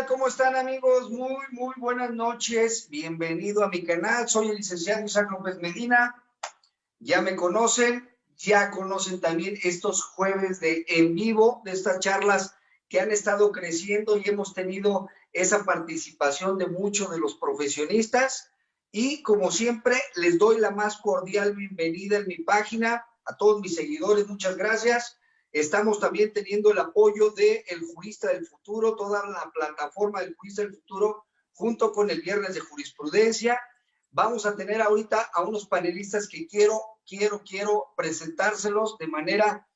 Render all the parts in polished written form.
¿Cómo están, amigos? Muy buenas noches. Bienvenido a mi canal. Soy el licenciado Isaac López Medina. Ya me conocen, ya conocen también estos jueves de en vivo, de estas charlas que han estado creciendo y hemos tenido esa participación de muchos de los profesionistas. Y como siempre, les doy la más cordial bienvenida en mi página. A todos mis seguidores, muchas gracias. Estamos también teniendo el apoyo de El Jurista del Futuro, toda la plataforma del Jurista del Futuro, junto con el Viernes de Jurisprudencia. Vamos a tener ahorita a unos panelistas que quiero presentárselos de manera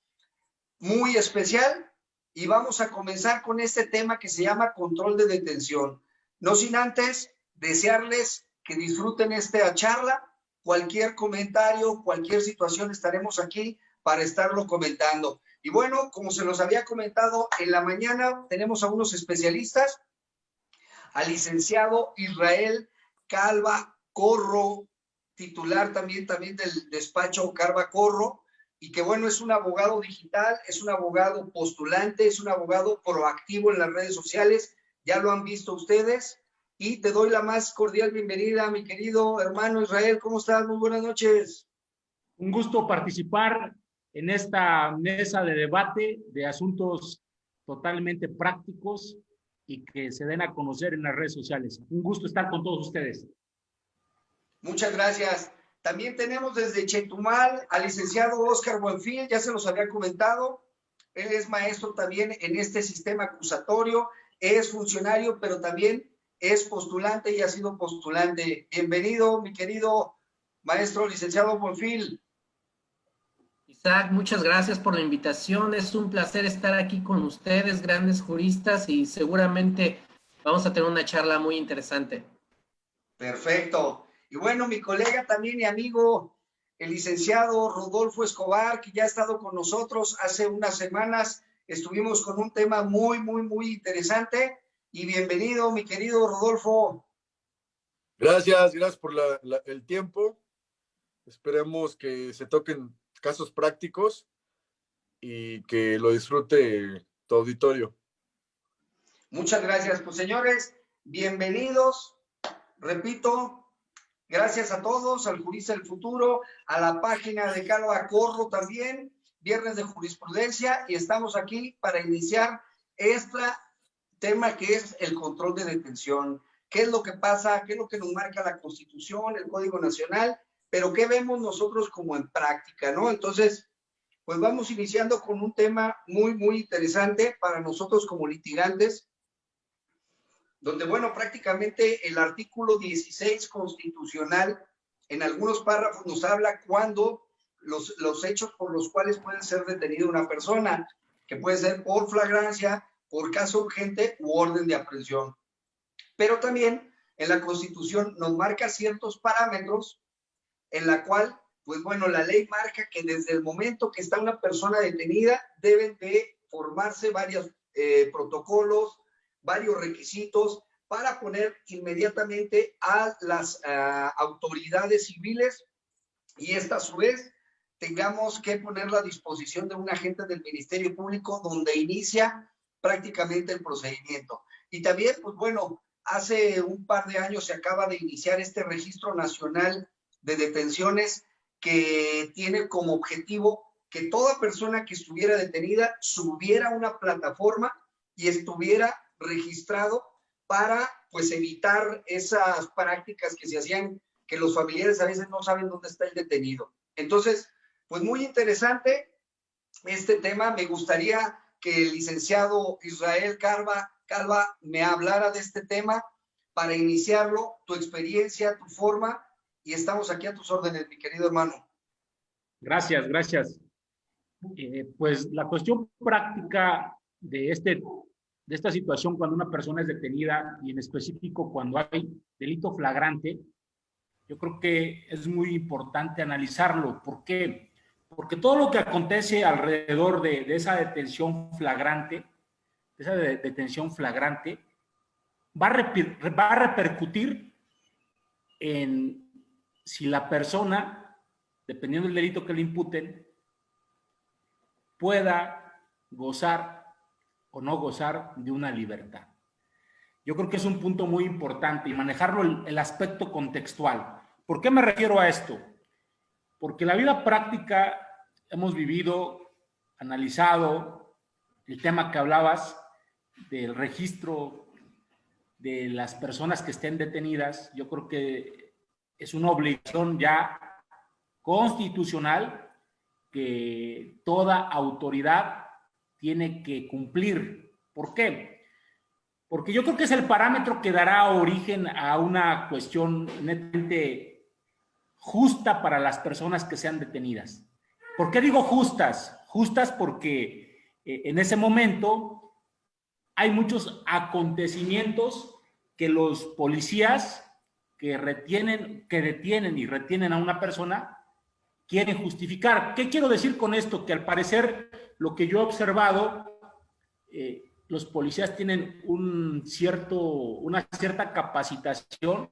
muy especial y vamos a comenzar con este tema que se llama control de detención. No sin antes desearles que disfruten esta charla. Cualquier comentario, cualquier situación, estaremos aquí para estarlo comentando. Y bueno, como se los había comentado en la mañana, tenemos a unos especialistas, al licenciado Israel Calva Corro, titular también del despacho Calva Corro, y que bueno, es un abogado digital, es un abogado postulante, es un abogado proactivo en las redes sociales, ya lo han visto ustedes, y te doy la más cordial bienvenida, mi querido hermano Israel. ¿Cómo estás? Muy buenas noches. Un gusto participar en esta mesa de debate de asuntos totalmente prácticos y que se den a conocer en las redes sociales. Un gusto estar con todos ustedes. Muchas gracias. También tenemos desde Chetumal al licenciado Óscar Buenfil, ya se los había comentado. Él es maestro también en este sistema acusatorio, es funcionario, pero también es postulante y ha sido postulante. Bienvenido, mi querido maestro licenciado Buenfil. Isaac, muchas gracias por la invitación. Es un placer estar aquí con ustedes, grandes juristas, y seguramente vamos a tener una charla muy interesante. Perfecto. Y bueno, mi colega también y amigo, el licenciado Rodolfo Escobar, que ya ha estado con nosotros hace unas semanas. Estuvimos con un tema muy interesante. Y bienvenido, mi querido Rodolfo. Gracias por el tiempo. Esperemos que se toquen casos prácticos y que lo disfrute tu auditorio. Muchas gracias. Pues señores, bienvenidos. Repito, gracias a todos, al Jurista del Futuro, a la página de Calva Corro también, Viernes de Jurisprudencia, y estamos aquí para iniciar este tema que es el control de detención. ¿Qué es lo que pasa? ¿Qué es lo que nos marca la Constitución, el Código Nacional? Pero ¿qué vemos nosotros como en práctica, no? Entonces, pues vamos iniciando con un tema muy interesante para nosotros como litigantes, donde, bueno, prácticamente el artículo 16 constitucional en algunos párrafos nos habla cuando los hechos por los cuales puede ser detenida una persona, que puede ser por flagrancia, por caso urgente u orden de aprehensión. Pero también en la Constitución nos marca ciertos parámetros en la cual, pues bueno, la ley marca que desde el momento que está una persona detenida deben de formarse varios protocolos, varios requisitos para poner inmediatamente a las autoridades civiles y esta a su vez tengamos que ponerla a disposición de un agente del Ministerio Público donde inicia prácticamente el procedimiento. Y también, pues bueno, hace un par de años se acaba de iniciar este Registro Nacional de Detenciones que tiene como objetivo que toda persona que estuviera detenida subiera a una plataforma y estuviera registrado para, pues, evitar esas prácticas que se hacían, que los familiares a veces no saben dónde está el detenido. Entonces, pues muy interesante este tema. Me gustaría que el licenciado Israel Calva me hablara de este tema para iniciarlo, tu experiencia, tu forma, y estamos aquí a tus órdenes, mi querido hermano. Gracias. Pues la cuestión práctica de esta situación cuando una persona es detenida y en específico cuando hay delito flagrante, yo creo que es muy importante analizarlo. ¿Por qué? Porque todo lo que acontece alrededor de esa detención flagrante, va a repercutir en si la persona, dependiendo del delito que le imputen, pueda gozar o no gozar de una libertad. Yo creo que es un punto muy importante y manejarlo el aspecto contextual. ¿Por qué me refiero a esto? Porque la vida práctica hemos vivido, analizado el tema que hablabas del registro de las personas que estén detenidas. Yo creo que es una obligación ya constitucional que toda autoridad tiene que cumplir. ¿Por qué? Porque yo creo que es el parámetro que dará origen a una cuestión netamente justa para las personas que sean detenidas. ¿Por qué digo justas? Justas porque en ese momento hay muchos acontecimientos que los policías que detienen y retienen a una persona quieren justificar. ¿Qué quiero decir con esto? Que al parecer lo que yo he observado, los policías tienen una cierta capacitación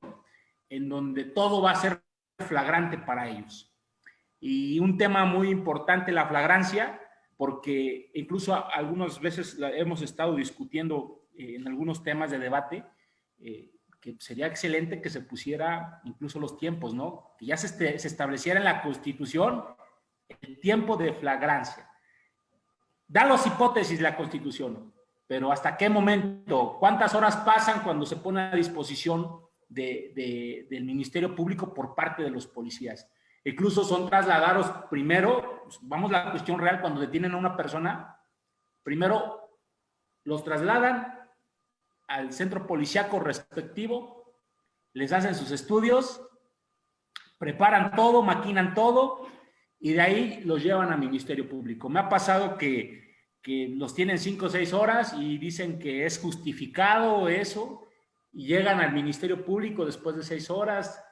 en donde todo va a ser flagrante para ellos. Y un tema muy importante, la flagrancia, porque incluso algunas veces hemos estado discutiendo en algunos temas de debate, que sería excelente que se pusiera incluso los tiempos, ¿no? Que ya se estableciera en la Constitución el tiempo de flagrancia. Da las hipótesis la Constitución, pero ¿hasta qué momento? ¿Cuántas horas pasan cuando se pone a disposición del Ministerio Público por parte de los policías? Incluso son trasladados primero, vamos a la cuestión real, cuando detienen a una persona, primero los trasladan al centro policíaco respectivo, les hacen sus estudios, preparan todo, maquinan todo, y de ahí los llevan al Ministerio Público. Me ha pasado que los tienen 5 o 6 horas y dicen que es justificado eso, y llegan al Ministerio Público después de 6 horas,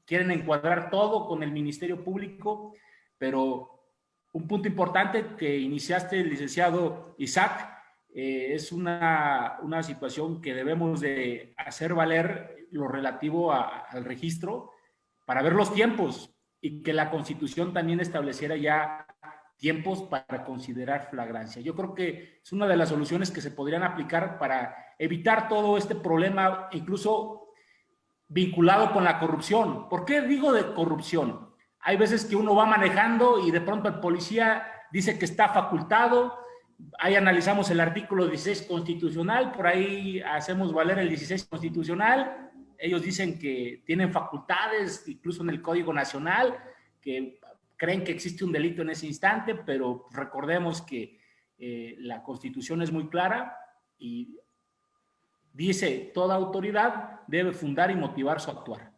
quieren encuadrar todo con el Ministerio Público, pero un punto importante que iniciaste, el licenciado Isaac, es una situación que debemos de hacer valer lo relativo al registro para ver los tiempos y que la Constitución también estableciera ya tiempos para considerar flagrancia. Yo creo que es una de las soluciones que se podrían aplicar para evitar todo este problema, incluso vinculado con la corrupción. ¿Por qué digo de corrupción? Hay veces que uno va manejando y de pronto el policía dice que está facultado. Ahí analizamos el artículo 16 constitucional, por ahí hacemos valer el 16 constitucional. Ellos dicen que tienen facultades, incluso en el Código Nacional, que creen que existe un delito en ese instante, pero recordemos que la Constitución es muy clara y dice, toda autoridad debe fundar y motivar su actuar.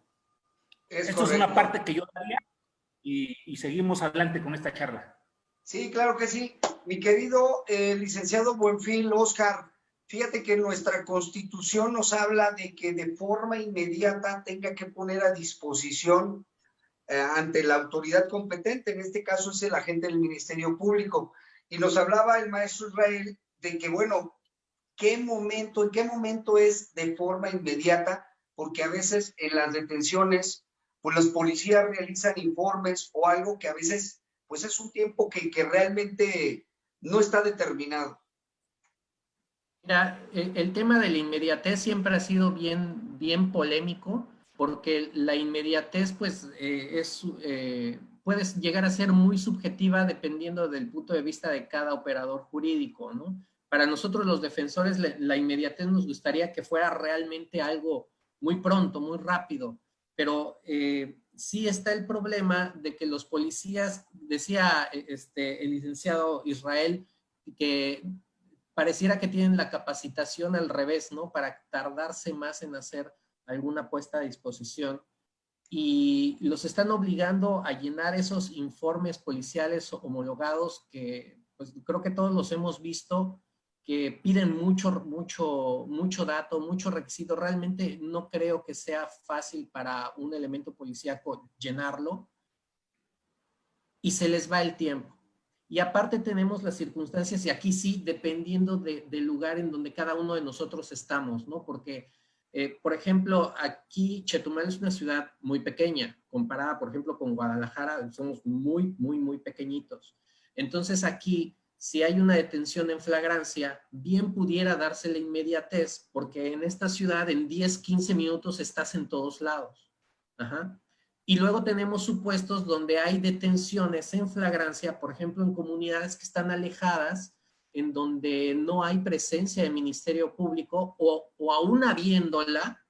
Esto es una parte que yo daría y seguimos adelante con esta charla. Sí, claro que sí. Mi querido licenciado Buenfil, Oscar, fíjate que nuestra Constitución nos habla de que de forma inmediata tenga que poner a disposición ante la autoridad competente, en este caso es el agente del Ministerio Público. Y nos hablaba el maestro Israel de que, bueno, en qué momento es de forma inmediata, porque a veces en las detenciones, pues los policías realizan informes o algo que a veces, pues es un tiempo que realmente no está determinado. Mira, el tema de la inmediatez siempre ha sido bien polémico, porque la inmediatez, pues, puede llegar a ser muy subjetiva dependiendo del punto de vista de cada operador jurídico, ¿no? Para nosotros los defensores, la inmediatez nos gustaría que fuera realmente algo muy pronto, muy rápido, pero sí está el problema de que los policías, decía el licenciado Israel, que pareciera que tienen la capacitación al revés, ¿no? Para tardarse más en hacer alguna puesta a disposición, y los están obligando a llenar esos informes policiales homologados que, pues, creo que todos los hemos visto, que piden mucho dato, mucho requisito. Realmente no creo que sea fácil para un elemento policíaco llenarlo, y se les va el tiempo. Y aparte tenemos las circunstancias, y aquí sí, dependiendo del lugar en donde cada uno de nosotros estamos, ¿no? Porque, por ejemplo, aquí Chetumal es una ciudad muy pequeña, comparada, por ejemplo, con Guadalajara, somos muy pequeñitos. Entonces aquí, si hay una detención en flagrancia, bien pudiera darse la inmediatez, porque en esta ciudad en 10, 15 minutos estás en todos lados. Ajá. Y luego tenemos supuestos donde hay detenciones en flagrancia, por ejemplo, en comunidades que están alejadas, en donde no hay presencia del Ministerio Público, o aún habiéndola,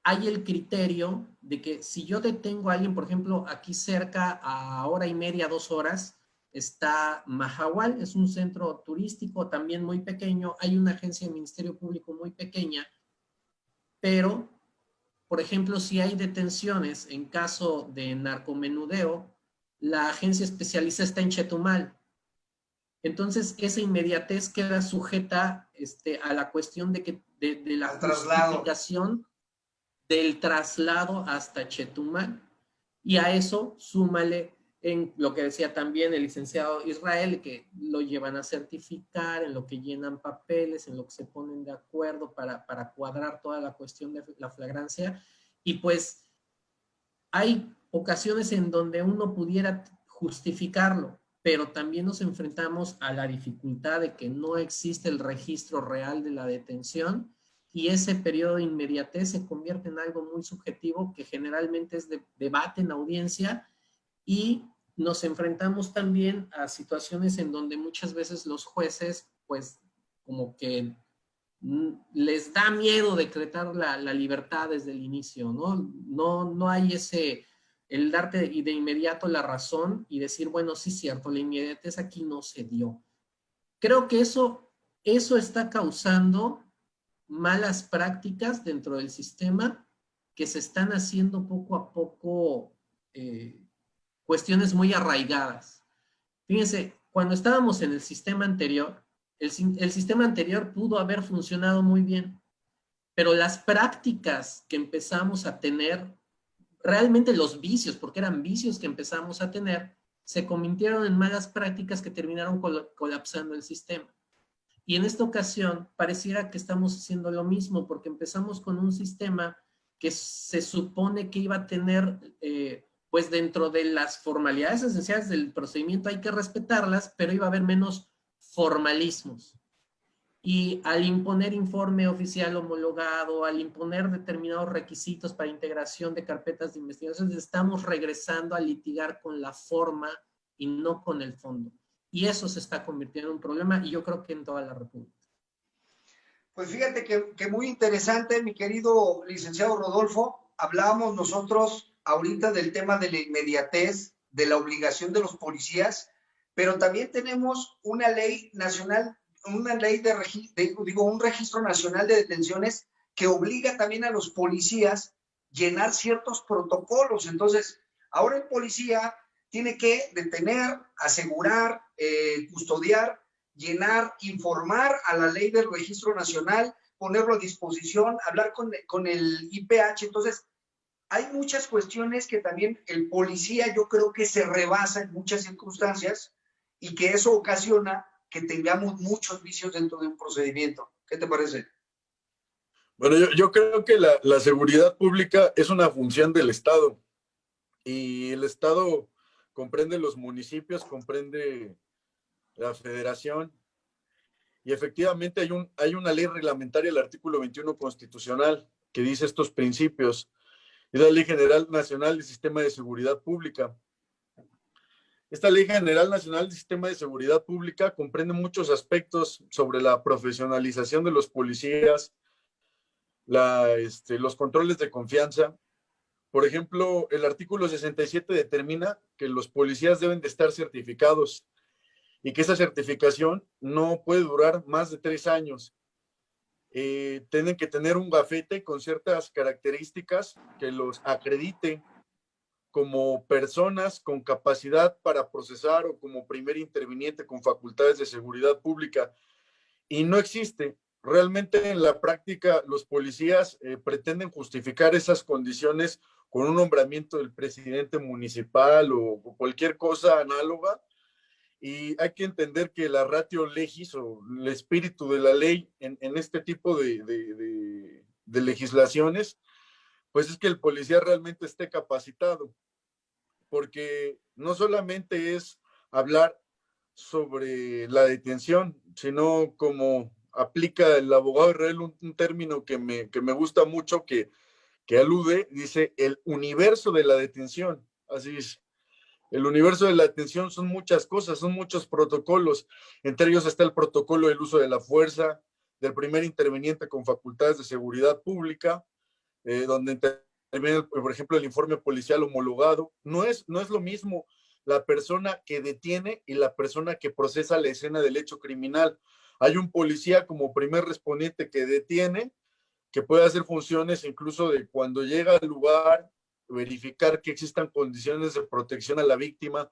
hay el criterio de que si yo detengo a alguien, por ejemplo, aquí cerca a hora y media, 2 horas, está Mahahual, es un centro turístico también muy pequeño, hay una agencia del Ministerio Público muy pequeña, pero, por ejemplo, si hay detenciones en caso de narcomenudeo, la agencia especializada está en Chetumal. Entonces, esa inmediatez queda sujeta a la cuestión de la justificación del traslado hasta Chetumal. Y a eso súmale en lo que decía también el licenciado Israel, que lo llevan a certificar, en lo que llenan papeles, en lo que se ponen de acuerdo para cuadrar toda la cuestión de la flagrancia. Y pues hay ocasiones en donde uno pudiera justificarlo, pero también nos enfrentamos a la dificultad de que no existe el registro real de la detención, y ese periodo de inmediatez se convierte en algo muy subjetivo que generalmente es de debate en audiencia, y nos enfrentamos también a situaciones en donde muchas veces los jueces pues como que les da miedo decretar la libertad desde el inicio, ¿no? No hay el darte de inmediato la razón y decir, bueno, sí es cierto, la inmediatez aquí no se dio. Creo que eso está causando malas prácticas dentro del sistema que se están haciendo poco a poco cuestiones muy arraigadas. Fíjense, cuando estábamos en el sistema anterior, el sistema anterior pudo haber funcionado muy bien, pero las prácticas que empezamos a tener, realmente los vicios, porque eran vicios que empezamos a tener, se convirtieron en malas prácticas que terminaron colapsando el sistema. Y en esta ocasión pareciera que estamos haciendo lo mismo, porque empezamos con un sistema que se supone que iba a tener, pues dentro de las formalidades esenciales del procedimiento hay que respetarlas, pero iba a haber menos formalismos. Y al imponer informe oficial homologado, al imponer determinados requisitos para integración de carpetas de investigación, estamos regresando a litigar con la forma y no con el fondo. Y eso se está convirtiendo en un problema, y yo creo que en toda la República. Pues fíjate que muy interesante, mi querido licenciado Rodolfo. Hablábamos nosotros ahorita del tema de la inmediatez, de la obligación de los policías, pero también tenemos una ley nacional, una ley un registro nacional de detenciones que obliga también a los policías llenar ciertos protocolos. Entonces, ahora el policía tiene que detener, asegurar, custodiar, llenar, informar a la ley del registro nacional, ponerlo a disposición, hablar con el IPH. Entonces, hay muchas cuestiones que también el policía yo creo que se rebasa en muchas circunstancias, y que eso ocasiona que tengamos muchos vicios dentro de un procedimiento. ¿Qué te parece? Bueno, yo creo que la seguridad pública es una función del Estado, y el Estado comprende los municipios, comprende la federación, y efectivamente hay una ley reglamentaria, el artículo 21 constitucional, que dice estos principios. Es la Ley General Nacional del Sistema de Seguridad Pública. Esta Ley General Nacional del Sistema de Seguridad Pública comprende muchos aspectos sobre la profesionalización de los policías, los controles de confianza. Por ejemplo, el artículo 67 determina que los policías deben de estar certificados, y que esa certificación no puede durar más de 3 años. Tienen que tener un gafete con ciertas características que los acredite como personas con capacidad para procesar, o como primer interviniente con facultades de seguridad pública. Y no existe. Realmente en la práctica los policías pretenden justificar esas condiciones con un nombramiento del presidente municipal o cualquier cosa análoga. Y hay que entender que la ratio legis, o el espíritu de la ley en este tipo de legislaciones, pues es que el policía realmente esté capacitado, porque no solamente es hablar sobre la detención, sino como aplica el abogado Israel un término que me gusta mucho, que alude, dice, el universo de la detención. Así es. El universo de la detención son muchas cosas, son muchos protocolos. Entre ellos está el protocolo del uso de la fuerza, del primer interviniente con facultades de seguridad pública, donde interviene, por ejemplo, el informe policial homologado. No es lo mismo la persona que detiene y la persona que procesa la escena del hecho criminal. Hay un policía como primer respondiente que detiene, que puede hacer funciones incluso de cuando llega al lugar, verificar que existan condiciones de protección a la víctima,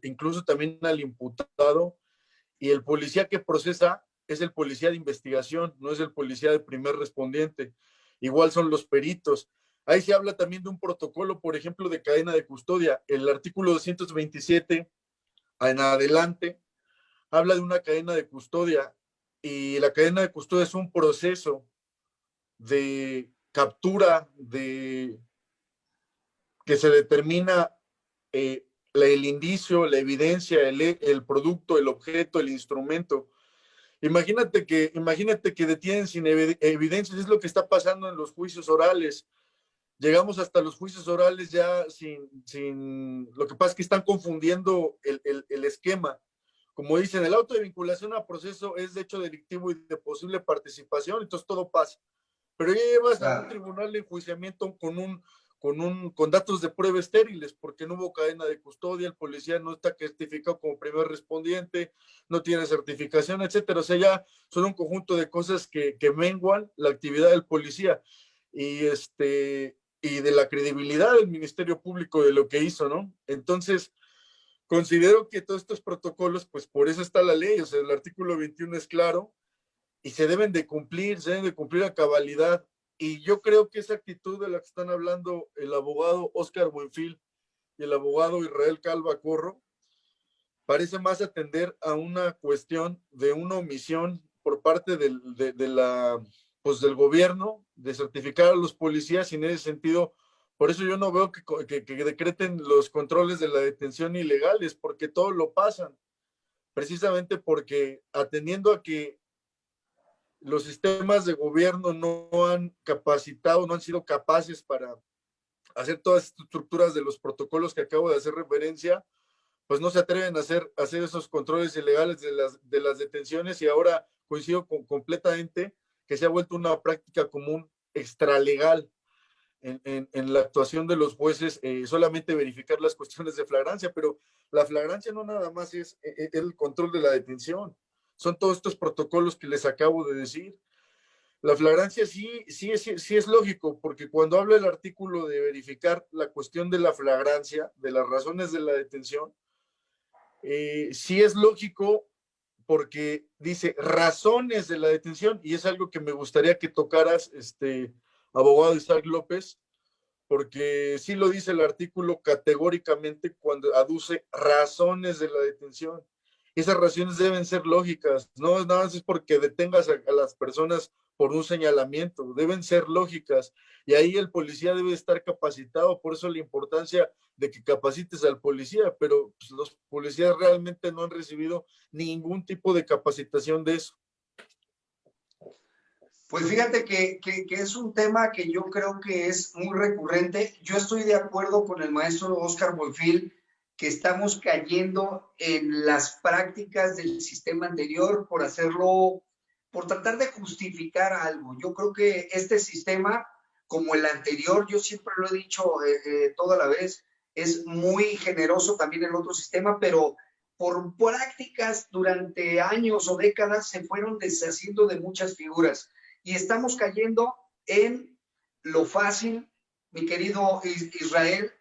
incluso también al imputado, y el policía que procesa es el policía de investigación, no es el policía de primer respondiente. Igual son los peritos. Ahí se habla también de un protocolo, por ejemplo, de cadena de custodia. El artículo 227 en adelante habla de una cadena de custodia, y la cadena de custodia es un proceso de captura, de que se determina el indicio, la evidencia, el producto, el objeto, el instrumento. Imagínate que detienen sin evidencias. Es lo que está pasando en los juicios orales. Llegamos hasta los juicios orales ya sin lo que pasa es que están confundiendo el esquema. Como dicen, el auto de vinculación a proceso es de hecho delictivo y de posible participación, entonces todo pasa. Pero ya llevas a un tribunal de enjuiciamiento con datos de prueba estériles, porque no hubo cadena de custodia, el policía no está certificado como primer respondiente, no tiene certificación, etcétera. O sea, ya son un conjunto de cosas que menguan la actividad del policía y de la credibilidad del Ministerio Público de lo que hizo, ¿no? Entonces, considero que todos estos protocolos, pues por eso está la ley. O sea, el artículo 21 es claro y se deben de cumplir a cabalidad. Y yo creo que esa actitud de la que están hablando el abogado Oscar Buenfil y el abogado Israel Calva Corro parece más atender a una cuestión de una omisión por parte del gobierno de certificar a los policías, y en ese sentido, por eso yo no veo que decreten los controles de la detención ilegales, porque todo lo pasan, precisamente porque atendiendo a que los sistemas de gobierno no han capacitado, no han sido capaces para hacer todas estas estructuras de los protocolos que acabo de hacer referencia, pues no se atreven a hacer esos controles ilegales de las detenciones, y ahora coincido completamente que se ha vuelto una práctica común extralegal en la actuación de los jueces, solamente verificar las cuestiones de flagrancia, pero la flagrancia no nada más es el control de la detención, son todos estos protocolos que les acabo de decir. La flagrancia sí es lógico, porque cuando habla el artículo de verificar la cuestión de la flagrancia, de las razones de la detención, sí es lógico porque dice razones de la detención, y es algo que me gustaría que tocaras, abogado Isaac López, porque sí lo dice el artículo categóricamente cuando aduce razones de la detención. Esas razones deben ser lógicas, no nada más es porque detengas a las personas por un señalamiento, deben ser lógicas, y ahí el policía debe estar capacitado. Por eso la importancia de que capacites al policía, pero pues, los policías realmente no han recibido ningún tipo de capacitación de eso. Pues fíjate que es un tema que yo creo que es muy recurrente. Yo estoy de acuerdo con el maestro Oscar Buenfil que estamos cayendo en las prácticas del sistema anterior por hacerlo, por tratar de justificar algo. Yo creo que este sistema, como el anterior, yo siempre lo he dicho toda la vez, es muy generoso también el otro sistema, pero por prácticas durante años o décadas se fueron deshaciendo de muchas figuras. Y estamos cayendo en lo fácil, mi querido Israel,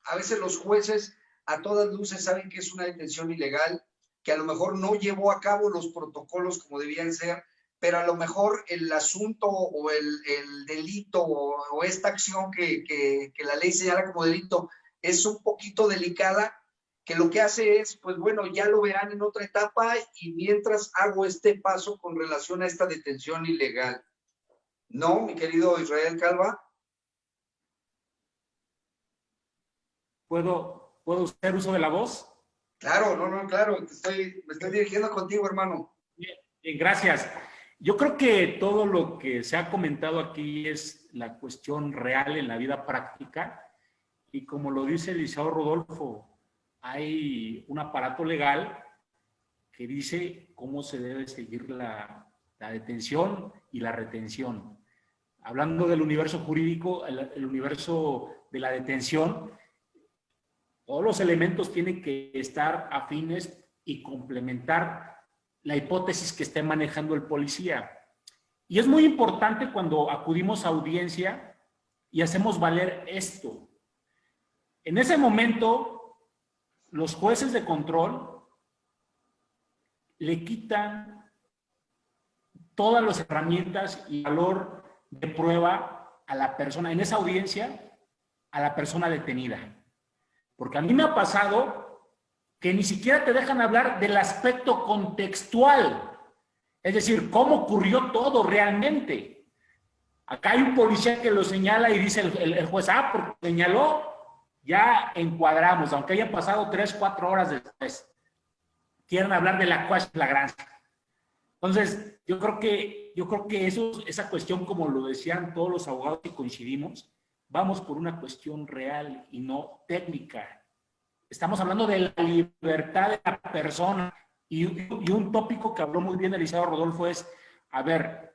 a veces los jueces a todas luces saben que es una detención ilegal, que a lo mejor no llevó a cabo los protocolos como debían ser, pero a lo mejor el asunto o el delito o esta acción que la ley señala como delito es un poquito delicada, que lo que hace es, pues bueno, ya lo verán en otra etapa, y mientras hago este paso con relación a esta detención ilegal. ¿No, mi querido Israel Calva? ¿Puedo hacer uso de la voz? Claro, claro, me estoy dirigiendo contigo, hermano. Bien, bien, gracias. Yo creo que todo lo que se ha comentado aquí es la cuestión real en la vida práctica y como lo dice el licenciado Rodolfo, hay un aparato legal que dice cómo se debe seguir la detención y la retención. Hablando del universo jurídico, el universo de la detención, todos los elementos tienen que estar afines y complementar la hipótesis que esté manejando el policía. Y es muy importante cuando acudimos a audiencia y hacemos valer esto. En ese momento, los jueces de control le quitan todas las herramientas y valor de prueba a la persona, en esa audiencia, a la persona detenida. Porque a mí me ha pasado que ni siquiera te dejan hablar del aspecto contextual, es decir, cómo ocurrió todo realmente. Acá hay un policía que lo señala y dice el juez, porque señaló, ya encuadramos, aunque hayan pasado 3, 4 horas después. Quieren hablar de la quasi flagrancia. Entonces, yo creo que esa cuestión, como lo decían todos los abogados que coincidimos, vamos por una cuestión real y no técnica. Estamos hablando de la libertad de la persona. Y un tópico que habló muy bien el licenciado Rodolfo es, a ver,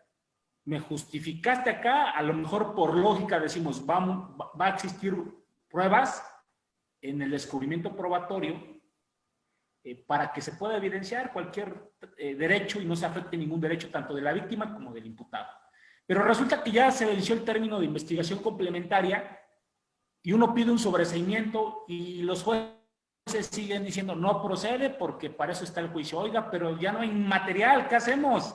me justificaste acá, a lo mejor por lógica decimos, va a existir pruebas en el descubrimiento probatorio para que se pueda evidenciar cualquier derecho y no se afecte ningún derecho tanto de la víctima como del imputado. Pero resulta que ya se venció el término de investigación complementaria y uno pide un sobreseimiento y los jueces siguen diciendo no procede porque para eso está el juicio. Oiga, pero ya no hay material, ¿qué hacemos?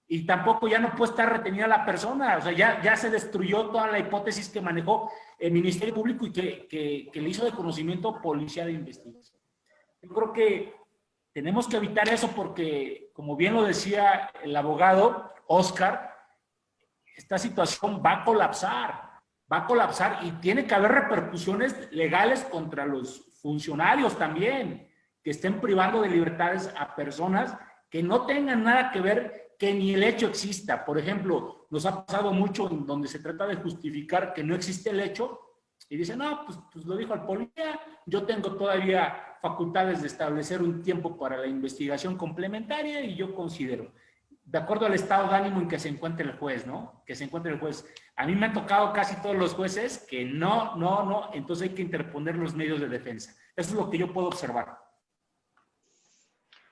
Y tampoco ya no puede estar retenida la persona, o sea, ya se destruyó toda la hipótesis que manejó el Ministerio Público y que le hizo de conocimiento policía de investigación. Yo creo que tenemos que evitar eso porque, como bien lo decía el abogado Oscar, esta situación va a colapsar y tiene que haber repercusiones legales contra los funcionarios también, que estén privando de libertades a personas que no tengan nada que ver, que ni el hecho exista. Por ejemplo, nos ha pasado mucho en donde se trata de justificar que no existe el hecho y dicen, no, pues lo dijo el policía, yo tengo todavía facultades de establecer un tiempo para la investigación complementaria y yo considero, de acuerdo al estado de ánimo en que se encuentre el juez, ¿no? Que se encuentre el juez. A mí me han tocado casi todos los jueces que no, entonces hay que interponer los medios de defensa. Eso es lo que yo puedo observar.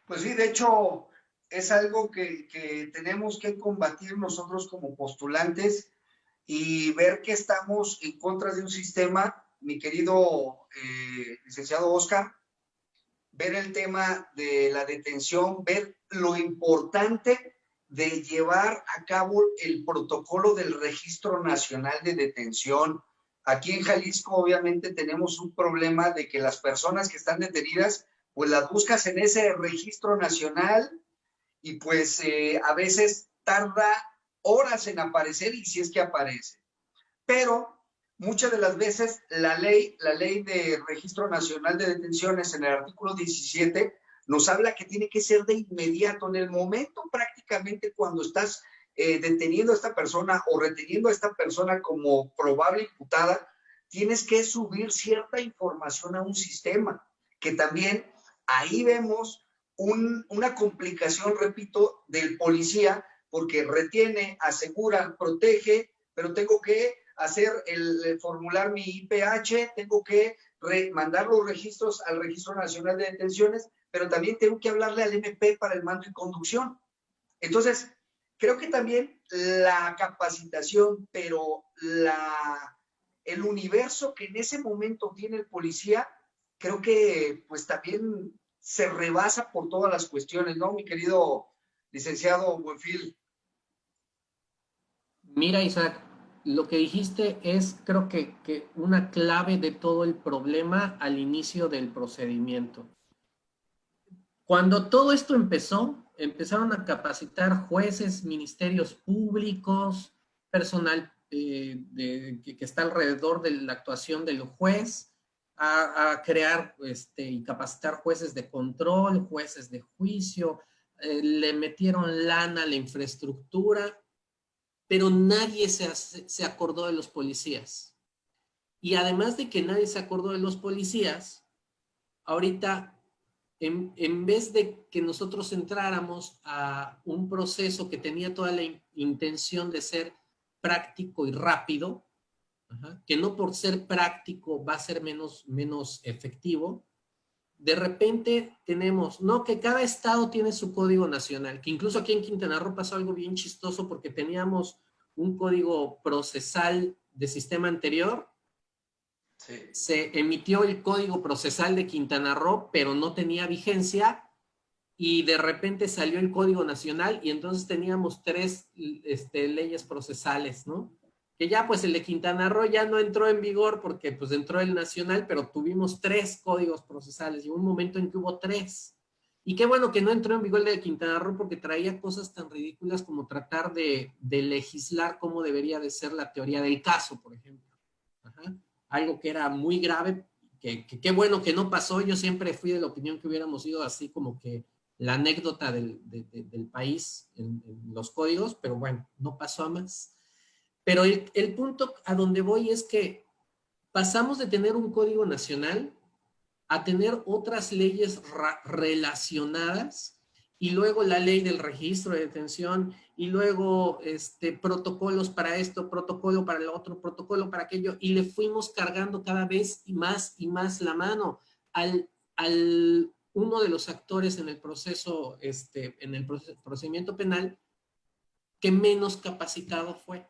Pues sí, de hecho, es algo que tenemos que combatir nosotros como postulantes y ver que estamos en contra de un sistema, mi querido licenciado Oscar, ver el tema de la detención, ver lo importante de llevar a cabo el protocolo del Registro Nacional de Detención. Aquí en Jalisco obviamente tenemos un problema de que las personas que están detenidas, pues las buscas en ese registro nacional y pues a veces tarda horas en aparecer y si es que aparece. Pero muchas de las veces la ley de Registro Nacional de Detenciones en el artículo 17 nos habla que tiene que ser de inmediato, en el momento prácticamente cuando estás deteniendo a esta persona o reteniendo a esta persona como probable imputada, tienes que subir cierta información a un sistema, que también ahí vemos una complicación, repito, del policía, porque retiene, asegura, protege, pero tengo que formular mi IPH, tengo que mandar los registros al Registro Nacional de Detenciones, pero también tengo que hablarle al MP para el mando y conducción. Entonces, creo que también la capacitación, pero el universo que en ese momento tiene el policía, creo que pues también se rebasa por todas las cuestiones, ¿no, mi querido licenciado Buenfil? Mira, Isaac, lo que dijiste es, creo que una clave de todo el problema al inicio del procedimiento. Cuando todo esto empezaron a capacitar jueces, ministerios públicos, personal que está alrededor de la actuación del juez, a crear y capacitar jueces de control, jueces de juicio, le metieron lana a la infraestructura, pero nadie se acordó de los policías. Y además de que nadie se acordó de los policías, ahorita, en vez de que nosotros entráramos a un proceso que tenía toda la intención de ser práctico y rápido, que no por ser práctico va a ser menos efectivo, de repente tenemos, no, que cada estado tiene su código nacional, que incluso aquí en Quintana Roo pasó algo bien chistoso porque teníamos un código procesal de sistema anterior. Sí. Se emitió el código procesal de Quintana Roo, pero no tenía vigencia, y de repente salió el código nacional y entonces teníamos 3 leyes procesales, ¿no? Que ya pues el de Quintana Roo ya no entró en vigor porque pues entró el nacional, pero tuvimos 3 códigos procesales y hubo un momento en que hubo 3. Y qué bueno que no entró en vigor el de Quintana Roo porque traía cosas tan ridículas como tratar de legislar cómo debería de ser la teoría del caso, por ejemplo. Algo que era muy grave, que qué bueno que no pasó. Yo siempre fui de la opinión que hubiéramos ido así como que la anécdota del país en los códigos, pero bueno, no pasó a más. Pero el punto a donde voy es que pasamos de tener un código nacional a tener otras leyes relacionadas, y luego la ley del registro de detención, y luego protocolos para esto, protocolo para el otro, protocolo para aquello, y le fuimos cargando cada vez y más la mano al uno de los actores en el proceso, en el procedimiento penal, que menos capacitado fue.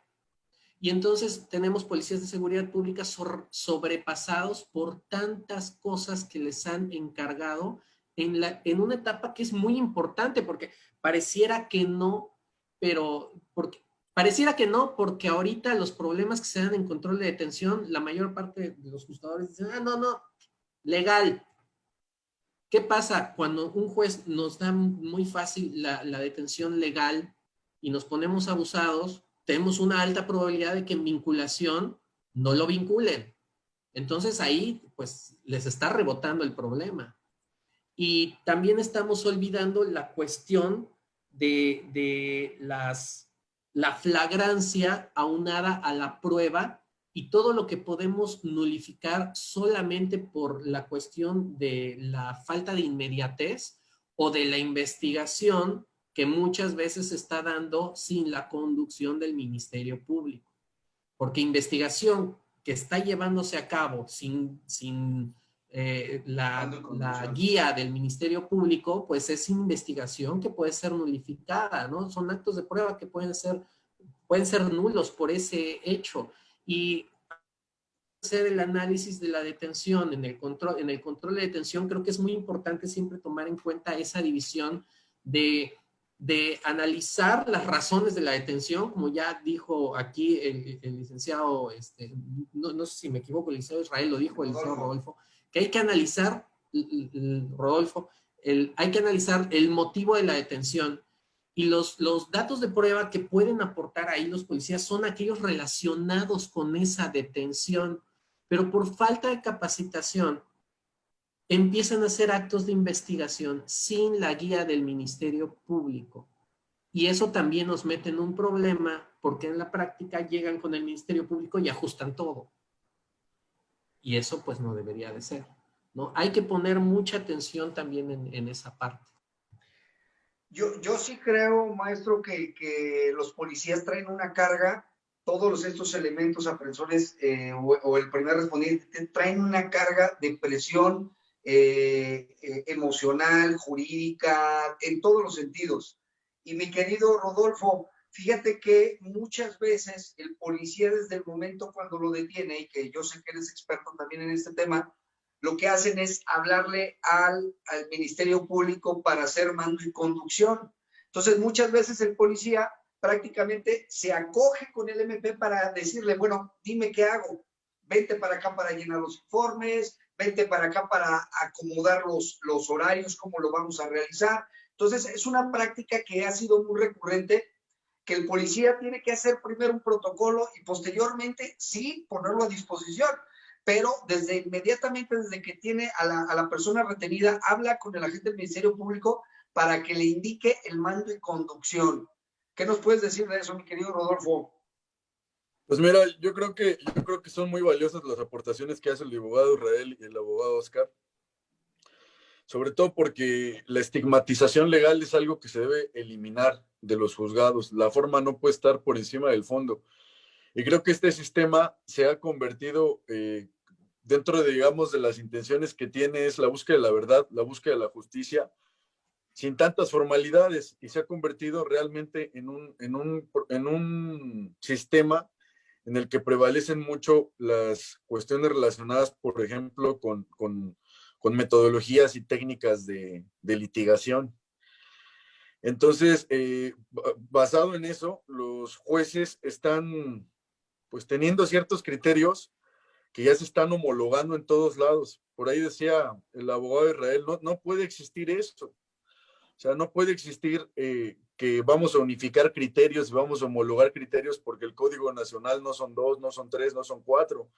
Y entonces tenemos policías de seguridad pública sobrepasados por tantas cosas que les han encargado en una etapa que es muy importante, porque pareciera que no, porque ahorita los problemas que se dan en control de detención, la mayor parte de los juzgadores dicen, no, legal. ¿Qué pasa cuando un juez nos da muy fácil la detención legal y nos ponemos abusados? Tenemos una alta probabilidad de que en vinculación no lo vinculen. Entonces ahí pues les está rebotando el problema. Y también estamos olvidando la cuestión de la flagrancia aunada a la prueba y todo lo que podemos nulificar solamente por la cuestión de la falta de inmediatez o de la investigación que muchas veces se está dando sin la conducción del Ministerio Público. Porque investigación que está llevándose a cabo sin la guía del Ministerio Público, pues es investigación que puede ser nulificada, ¿no? Son actos de prueba que pueden ser nulos por ese hecho. Y hacer el análisis de la detención, en el control de detención, creo que es muy importante siempre tomar en cuenta esa división de analizar las razones de la detención, como ya dijo aquí el licenciado, no sé si me equivoco, el licenciado Israel lo dijo, el licenciado Rodolfo, que hay que analizar, Rodolfo, hay que analizar el motivo de la detención, y los datos de prueba que pueden aportar ahí los policías son aquellos relacionados con esa detención, pero por falta de capacitación empiezan a hacer actos de investigación sin la guía del Ministerio Público. Y eso también nos mete en un problema, porque en la práctica llegan con el Ministerio Público y ajustan todo. Y eso pues no debería de ser, ¿no? Hay que poner mucha atención también en esa parte. Yo sí creo, maestro, que los policías traen una carga, todos estos elementos apresores o el primer respondiente traen una carga de presión emocional, jurídica, en todos los sentidos. Y mi querido Rodolfo, fíjate que muchas veces el policía desde el momento cuando lo detiene, y que yo sé que eres experto también en este tema, lo que hacen es hablarle al Ministerio Público para hacer mando y conducción. Entonces, muchas veces el policía prácticamente se acoge con el MP para decirle, bueno, dime qué hago. Vente para acá para llenar los informes, vente para acá para acomodar los horarios, cómo lo vamos a realizar. Entonces, es una práctica que ha sido muy recurrente, que el policía tiene que hacer primero un protocolo y posteriormente, sí, ponerlo a disposición. pero inmediatamente desde que tiene a la persona retenida, habla con el agente del Ministerio Público para que le indique el mando y conducción. ¿Qué nos puedes decir de eso, mi querido Rodolfo? Pues mira, yo creo que son muy valiosas las aportaciones que hace el abogado Israel y el abogado Oscar, sobre todo porque la estigmatización legal es algo que se debe eliminar de los juzgados. La forma no puede estar por encima del fondo. Y creo que este sistema se ha convertido dentro de, digamos, de las intenciones que tiene es la búsqueda de la verdad, la búsqueda de la justicia, sin tantas formalidades, y se ha convertido realmente en un sistema en el que prevalecen mucho las cuestiones relacionadas, por ejemplo, con metodologías y técnicas de litigación. Entonces, basado en eso, los jueces están pues teniendo ciertos criterios que ya se están homologando en todos lados. Por ahí decía el abogado de Israel, no puede existir esto. O sea, no puede existir que vamos a unificar criterios y vamos a homologar criterios porque el Código Nacional no son 2, no son 3, no son 4.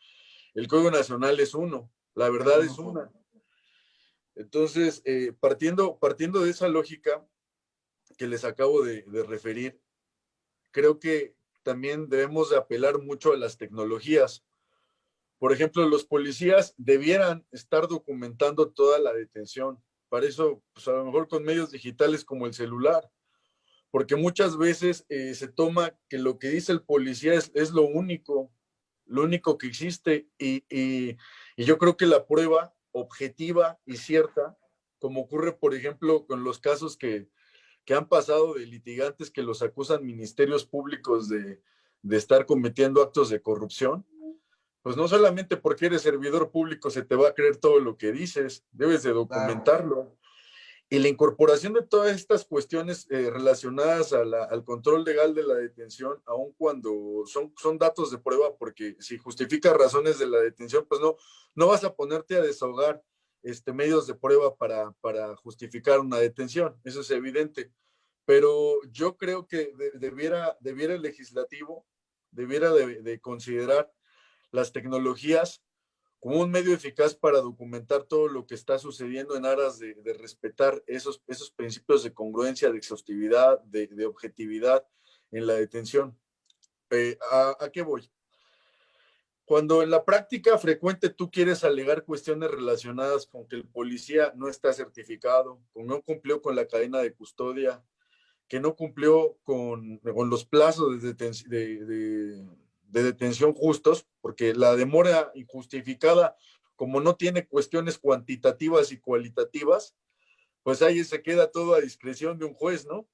El Código Nacional es uno. La verdad es una. Entonces, partiendo de esa lógica que les acabo de referir, creo que también debemos de apelar mucho a las tecnologías. Por ejemplo, los policías debieran estar documentando toda la detención. Para eso, pues a lo mejor con medios digitales como el celular, porque muchas veces se toma que lo que dice el policía es lo único que existe y yo creo que la prueba objetiva y cierta, como ocurre, por ejemplo, con los casos que han pasado de litigantes que los acusan ministerios públicos de estar cometiendo actos de corrupción, pues no solamente porque eres servidor público se te va a creer todo lo que dices, debes de documentarlo. Claro. Y la incorporación de todas estas cuestiones relacionadas al control legal de la detención, aun cuando son datos de prueba, porque si justifica razones de la detención, pues no vas a ponerte a desahogar medios de prueba para justificar una detención, eso es evidente. Pero yo creo que debiera el legislativo, debiera de considerar las tecnologías como un medio eficaz para documentar todo lo que está sucediendo en aras de respetar esos principios de congruencia, de exhaustividad, de objetividad en la detención. ¿A qué voy? Cuando en la práctica frecuente tú quieres alegar cuestiones relacionadas con que el policía no está certificado, que no cumplió con la cadena de custodia, que no cumplió con los plazos de detención justos, porque la demora injustificada, como no tiene cuestiones cuantitativas y cualitativas, pues ahí se queda todo a discreción de un juez, ¿no?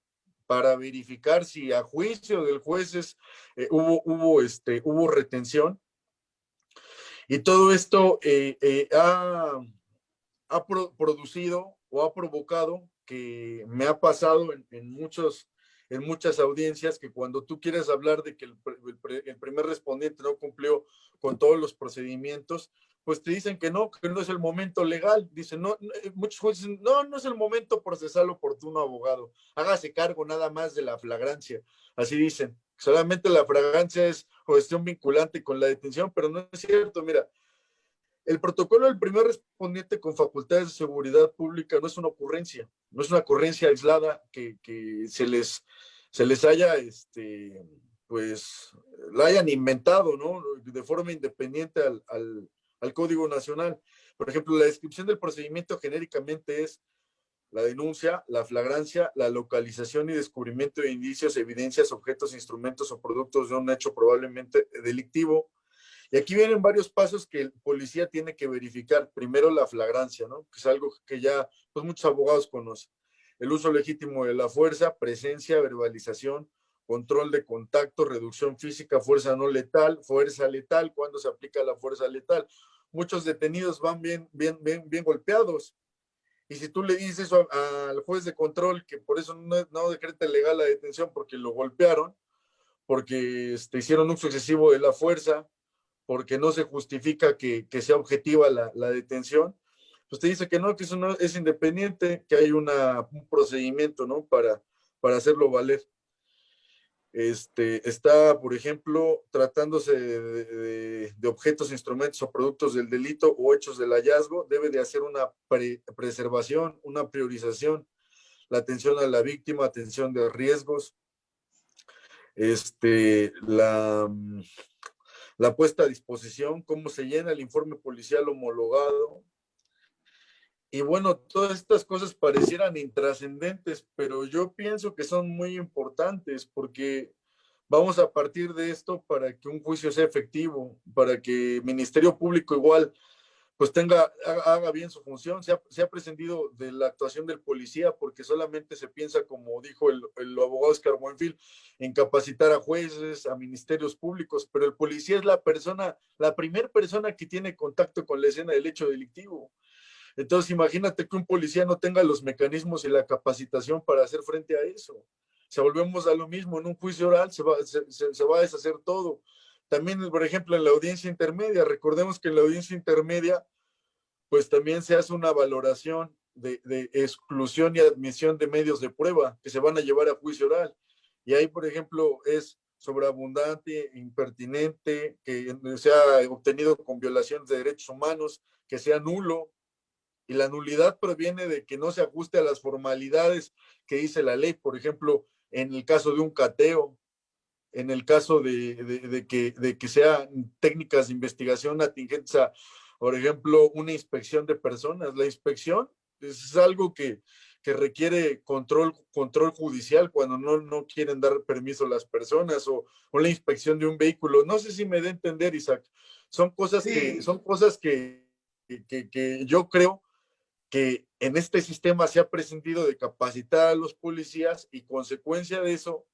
Para verificar si a juicio del juez hubo retención. Y todo esto ha producido o ha provocado que me ha pasado en muchas audiencias que cuando tú quieres hablar de que el primer respondiente no cumplió con todos los procedimientos, pues te dicen que no es el momento legal. Dicen, muchos jueces dicen, no es el momento procesal oportuno, abogado. Hágase cargo nada más de la flagrancia. Así dicen. Solamente la flagrancia es cuestión vinculante con la detención, pero no es cierto. Mira, el protocolo del primer respondiente con facultades de seguridad pública no es una ocurrencia aislada que se les haya, pues, la hayan inventado, ¿no? De forma independiente al Código Nacional. Por ejemplo, la descripción del procedimiento genéricamente es la denuncia, la flagrancia, la localización y descubrimiento de indicios, evidencias, objetos, instrumentos o productos de un hecho probablemente delictivo. Y aquí vienen varios pasos que el policía tiene que verificar. Primero, la flagrancia, ¿no? Que es algo que ya pues, muchos abogados conocen. El uso legítimo de la fuerza, presencia, verbalización, control de contacto, reducción física, fuerza no letal, fuerza letal, cuando se aplica la fuerza letal. Muchos detenidos van bien golpeados. Y si tú le dices eso al juez de control, que por eso no decreta legal la detención porque lo golpearon, porque hicieron uso excesivo de la fuerza, porque no se justifica que sea objetiva la detención, pues te dice que no, que eso no es independiente, que hay un procedimiento, ¿no? Para hacerlo valer. Está, por ejemplo, tratándose de objetos, instrumentos o productos del delito o hechos del hallazgo, debe de hacer una preservación, una priorización, la atención a la víctima, atención de riesgos, la puesta a disposición, cómo se llena el informe policial homologado. Y bueno, todas estas cosas parecieran intrascendentes, pero yo pienso que son muy importantes porque vamos a partir de esto para que un juicio sea efectivo, para que el Ministerio Público igual pues haga bien su función. Se ha prescindido de la actuación del policía porque solamente se piensa, como dijo el abogado Oscar Buenfil, en capacitar a jueces, a ministerios públicos, pero el policía es la primera persona que tiene contacto con la escena del hecho delictivo. Entonces, imagínate que un policía no tenga los mecanismos y la capacitación para hacer frente a eso. Si volvemos a lo mismo, en un juicio oral se va a deshacer todo. También, por ejemplo, en la audiencia intermedia, recordemos que en la audiencia intermedia, pues también se hace una valoración de exclusión y admisión de medios de prueba que se van a llevar a juicio oral. Y ahí, por ejemplo, es sobreabundante, impertinente, que se ha obtenido con violaciones de derechos humanos, que sea nulo. Y la nulidad proviene de que no se ajuste a las formalidades que dice la ley. Por ejemplo, en el caso de un cateo, en el caso de que sean técnicas de investigación atingentes a, por ejemplo, una inspección de personas. La inspección es algo que requiere control judicial cuando no quieren dar permiso a las personas, o la inspección de un vehículo. No sé si me da a entender, Isaac. Son cosas que yo creo que en este sistema se ha prescindido de capacitar a los policías, y consecuencia de eso,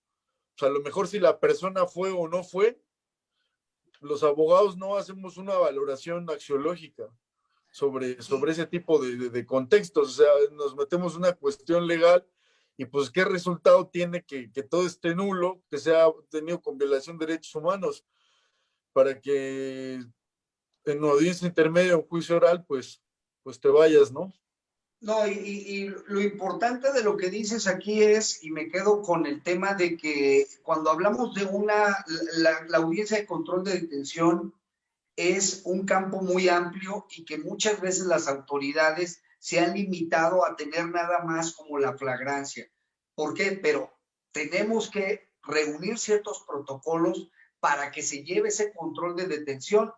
pues a lo mejor si la persona fue o no fue, los abogados no hacemos una valoración axiológica sobre ese tipo de contextos. O sea, nos metemos en una cuestión legal y pues qué resultado tiene que todo esté nulo, que se ha tenido con violación de derechos humanos, para que en una audiencia intermedia o un juicio oral, pues te vayas, ¿no? No, y lo importante de lo que dices aquí es, y me quedo con el tema de que cuando hablamos de la audiencia de control de detención es un campo muy amplio y que muchas veces las autoridades se han limitado a tener nada más como la flagrancia. ¿Por qué? Pero tenemos que reunir ciertos protocolos para que se lleve ese control de detención,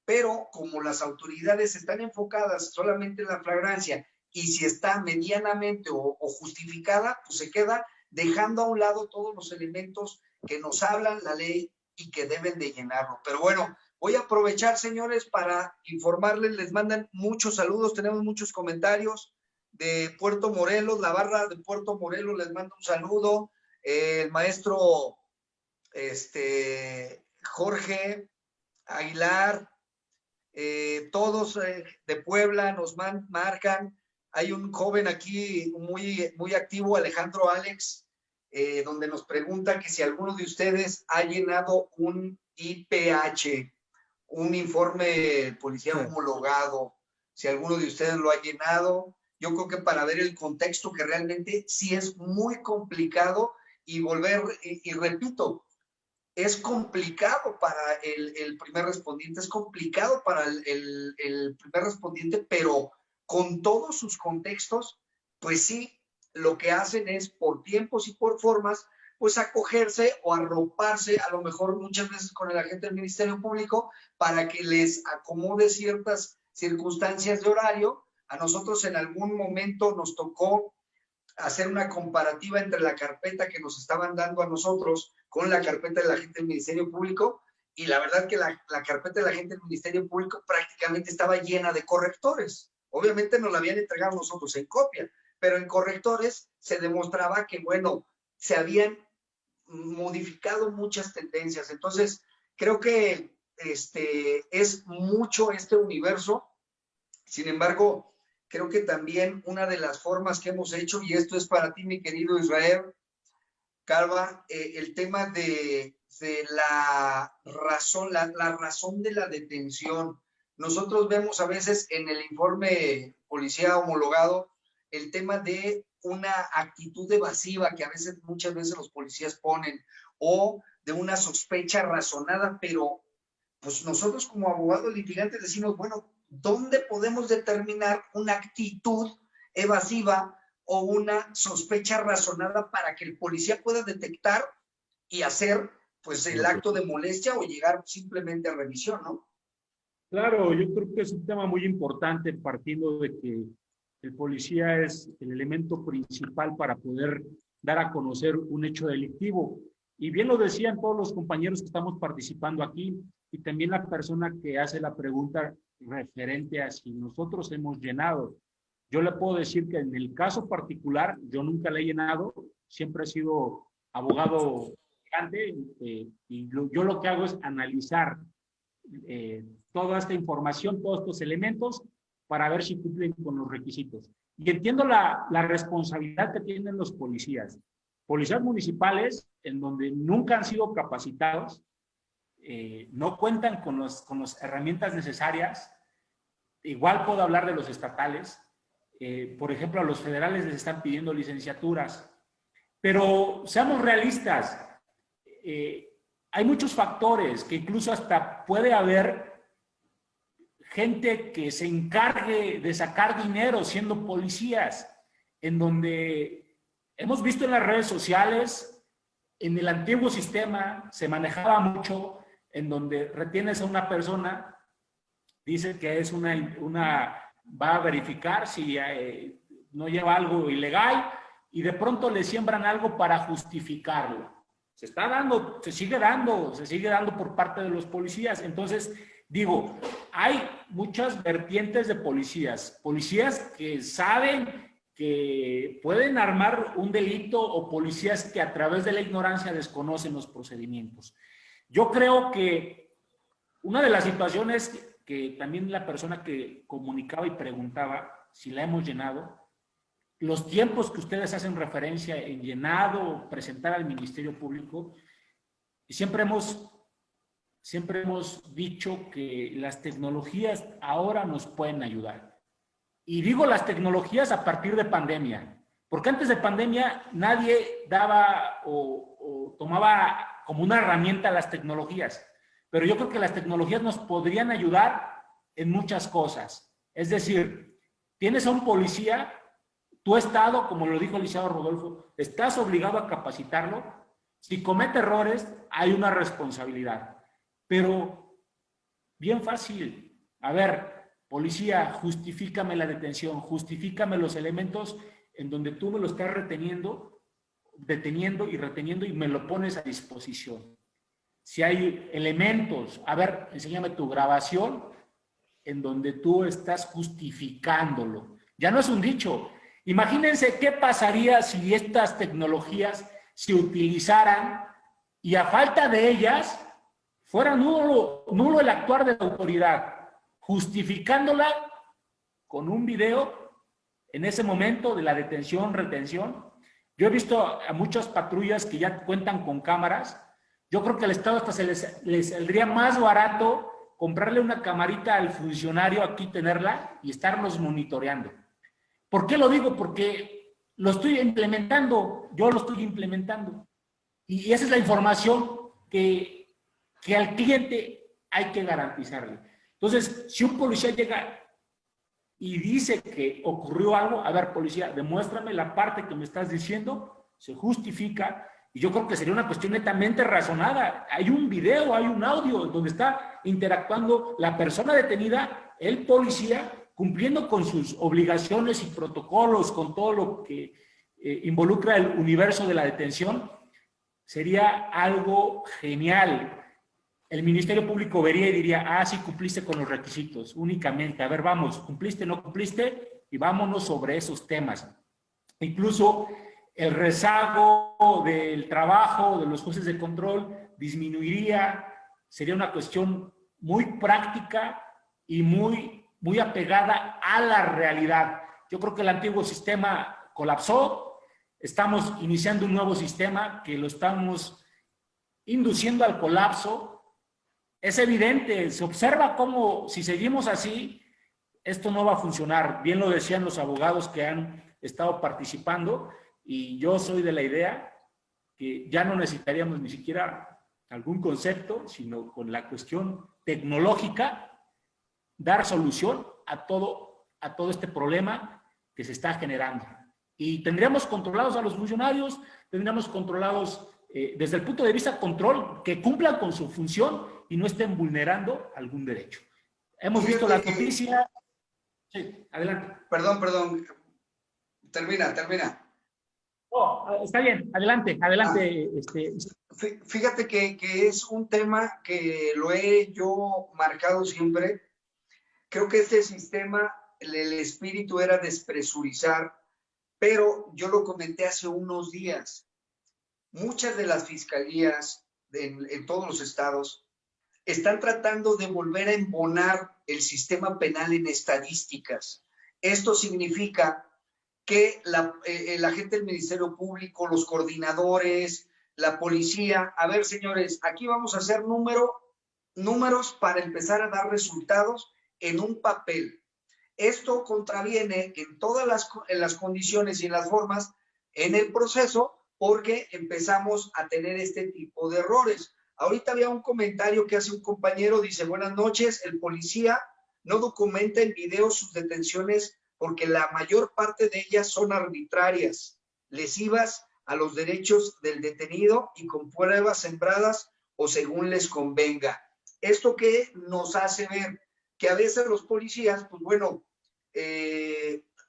pero como las autoridades están enfocadas solamente en la flagrancia, y si está medianamente o justificada, pues se queda dejando a un lado todos los elementos que nos hablan la ley y que deben de llenarlo. Pero bueno, voy a aprovechar, señores, para informarles, les mandan muchos saludos, tenemos muchos comentarios de Puerto Morelos, la barra de Puerto Morelos les manda un saludo, el maestro Jorge Aguilar, todos de Puebla nos marcan. Hay un joven aquí muy activo, Alejandro Alex, donde nos pregunta que si alguno de ustedes ha llenado un IPH, un informe policial homologado, si alguno de ustedes lo ha llenado. Yo creo que para ver el contexto, que realmente sí es muy complicado, y repito, es complicado para el primer respondiente, es complicado para el primer respondiente, pero con todos sus contextos, pues sí, lo que hacen es por tiempos y por formas, pues acogerse o arroparse, a lo mejor muchas veces con el agente del Ministerio Público, para que les acomode ciertas circunstancias de horario. A nosotros en algún momento nos tocó hacer una comparativa entre la carpeta que nos estaban dando a nosotros con la carpeta de la gente del Ministerio Público, y la verdad que la carpeta de la gente del Ministerio Público prácticamente estaba llena de correctores. Obviamente nos la habían entregado nosotros en copia, pero en correctores se demostraba que, bueno, se habían modificado muchas tendencias. Entonces, creo que es mucho este universo. Sin embargo, creo que también una de las formas que hemos hecho, y esto es para ti, mi querido Israel Calva, el tema de la razón, la razón de la detención. Nosotros vemos a veces en el informe policía homologado el tema de una actitud evasiva que muchas veces los policías ponen, o de una sospecha razonada, pero pues nosotros como abogados litigantes decimos, bueno, ¿dónde podemos determinar una actitud evasiva o una sospecha razonada para que el policía pueda detectar y hacer pues el acto de molestia o llegar simplemente a revisión, ¿no? Claro, yo creo que es un tema muy importante, partiendo de que el policía es el elemento principal para poder dar a conocer un hecho delictivo. Y bien lo decían todos los compañeros que estamos participando aquí, y también la persona que hace la pregunta referente a si nosotros hemos llenado. Yo le puedo decir que en el caso particular, yo nunca le he llenado, siempre he sido abogado grande, yo lo que hago es analizar toda esta información, todos estos elementos, para ver si cumplen con los requisitos. Y entiendo la responsabilidad que tienen los policías municipales, en donde nunca han sido capacitados, no cuentan con las herramientas necesarias. Igual puedo hablar de los estatales. Por ejemplo, a los federales les están pidiendo licenciaturas. Pero seamos realistas, hay muchos factores que incluso hasta puede haber gente que se encargue de sacar dinero siendo policías, en donde hemos visto en las redes sociales, en el antiguo sistema se manejaba mucho, en donde retienes a una persona, dicen que es va a verificar si no lleva algo ilegal, y de pronto le siembran algo para justificarlo. Se sigue dando por parte de los policías. Entonces, digo, hay muchas vertientes de policías que saben que pueden armar un delito, o policías que a través de la ignorancia desconocen los procedimientos. Yo creo que una de las situaciones que también la persona que comunicaba y preguntaba si la hemos llenado, los tiempos que ustedes hacen referencia en llenado, presentar al Ministerio Público, siempre hemos dicho que las tecnologías ahora nos pueden ayudar. Y digo las tecnologías a partir de pandemia, porque antes de pandemia nadie daba o tomaba como una herramienta las tecnologías, pero yo creo que las tecnologías nos podrían ayudar en muchas cosas. Es decir, tienes a un policía, tu estado, como lo dijo el licenciado Rodolfo, estás obligado a capacitarlo. Si comete errores, hay una responsabilidad. Pero bien fácil. A ver, policía, justifícame la detención, justifícame los elementos en donde tú me lo estás deteniendo y reteniendo, y me lo pones a disposición. Si hay elementos, a ver, enséñame tu grabación en donde tú estás justificándolo. Ya no es un dicho. Imagínense qué pasaría si estas tecnologías se utilizaran y a falta de ellas fuera nulo el actuar de la autoridad, justificándola con un video en ese momento de la detención, retención. Yo he visto a muchas patrullas que ya cuentan con cámaras. Yo creo que al Estado hasta les saldría más barato comprarle una camarita al funcionario, aquí tenerla y estarnos monitoreando. ¿Por qué lo digo? Porque lo estoy implementando, yo lo estoy implementando. Y esa es la información que al cliente hay que garantizarle. Entonces, si un policía llega y dice que ocurrió algo, a ver, policía, demuéstrame la parte que me estás diciendo, se justifica, y yo creo que sería una cuestión netamente razonada. Hay un video, hay un audio donde está interactuando la persona detenida, el policía, cumpliendo con sus obligaciones y protocolos, con todo lo que involucra el universo de la detención. Sería algo genial. El Ministerio Público vería y diría, sí, cumpliste con los requisitos, únicamente. A ver, vamos, cumpliste, no cumpliste, y vámonos sobre esos temas. Incluso el rezago del trabajo de los jueces de control disminuiría, sería una cuestión muy práctica y muy apegada a la realidad. Yo creo que el antiguo sistema colapsó, estamos iniciando un nuevo sistema que lo estamos induciendo al colapso. Es evidente, se observa cómo si seguimos así, esto no va a funcionar. Bien lo decían los abogados que han estado participando, y yo soy de la idea que ya no necesitaríamos ni siquiera algún concepto, sino con la cuestión tecnológica, dar solución a todo este problema que se está generando. Y tendríamos controlados a los funcionarios, tendríamos controlados desde el punto de vista control, que cumplan con su función y no estén vulnerando algún derecho. Hemos visto la noticia. Sí, adelante. Perdón. Termina. Oh, está bien, adelante. Fíjate que es un tema que lo he yo marcado siempre. Creo que este sistema, el espíritu era despresurizar, pero yo lo comenté hace unos días. Muchas de las fiscalías en todos los estados están tratando de volver a embonar el sistema penal en estadísticas. Esto significa que la gente del Ministerio Público, los coordinadores, la policía, a ver, señores, aquí vamos a hacer números para empezar a dar resultados en un papel. Esto contraviene en todas las condiciones y en las formas en el proceso, porque empezamos a tener este tipo de errores. Ahorita había un comentario que hace un compañero, dice, buenas noches, el policía no documenta en video sus detenciones porque la mayor parte de ellas son arbitrarias, lesivas a los derechos del detenido y con pruebas sembradas o según les convenga. ¿Esto qué nos hace ver? Que a veces los policías, pues bueno,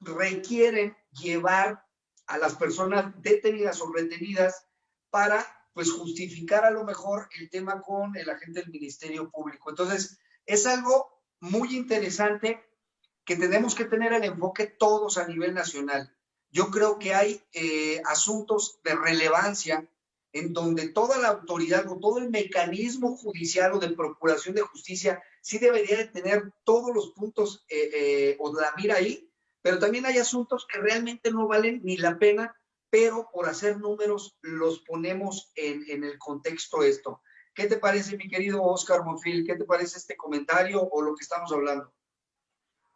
requieren llevar a las personas detenidas o retenidas para, pues, justificar a lo mejor el tema con el agente del Ministerio Público. Entonces, es algo muy interesante que tenemos que tener el enfoque todos a nivel nacional. Yo creo que hay asuntos de relevancia en donde toda la autoridad o todo el mecanismo judicial o de procuración de justicia sí debería de tener todos los puntos o la mira ahí, pero también hay asuntos que realmente no valen ni la pena, pero por hacer números los ponemos en el contexto esto. ¿Qué te parece, mi querido Oscar Monfil? ¿Qué te parece este comentario o lo que estamos hablando?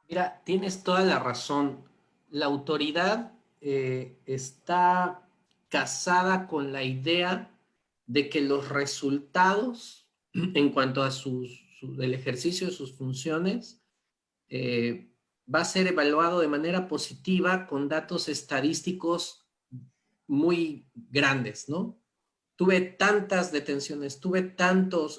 Mira, tienes toda la razón. La autoridad está casada con la idea de que los resultados en cuanto a el ejercicio de sus funciones va a ser evaluado de manera positiva con datos estadísticos muy grandes, ¿no? Tuve tantas detenciones,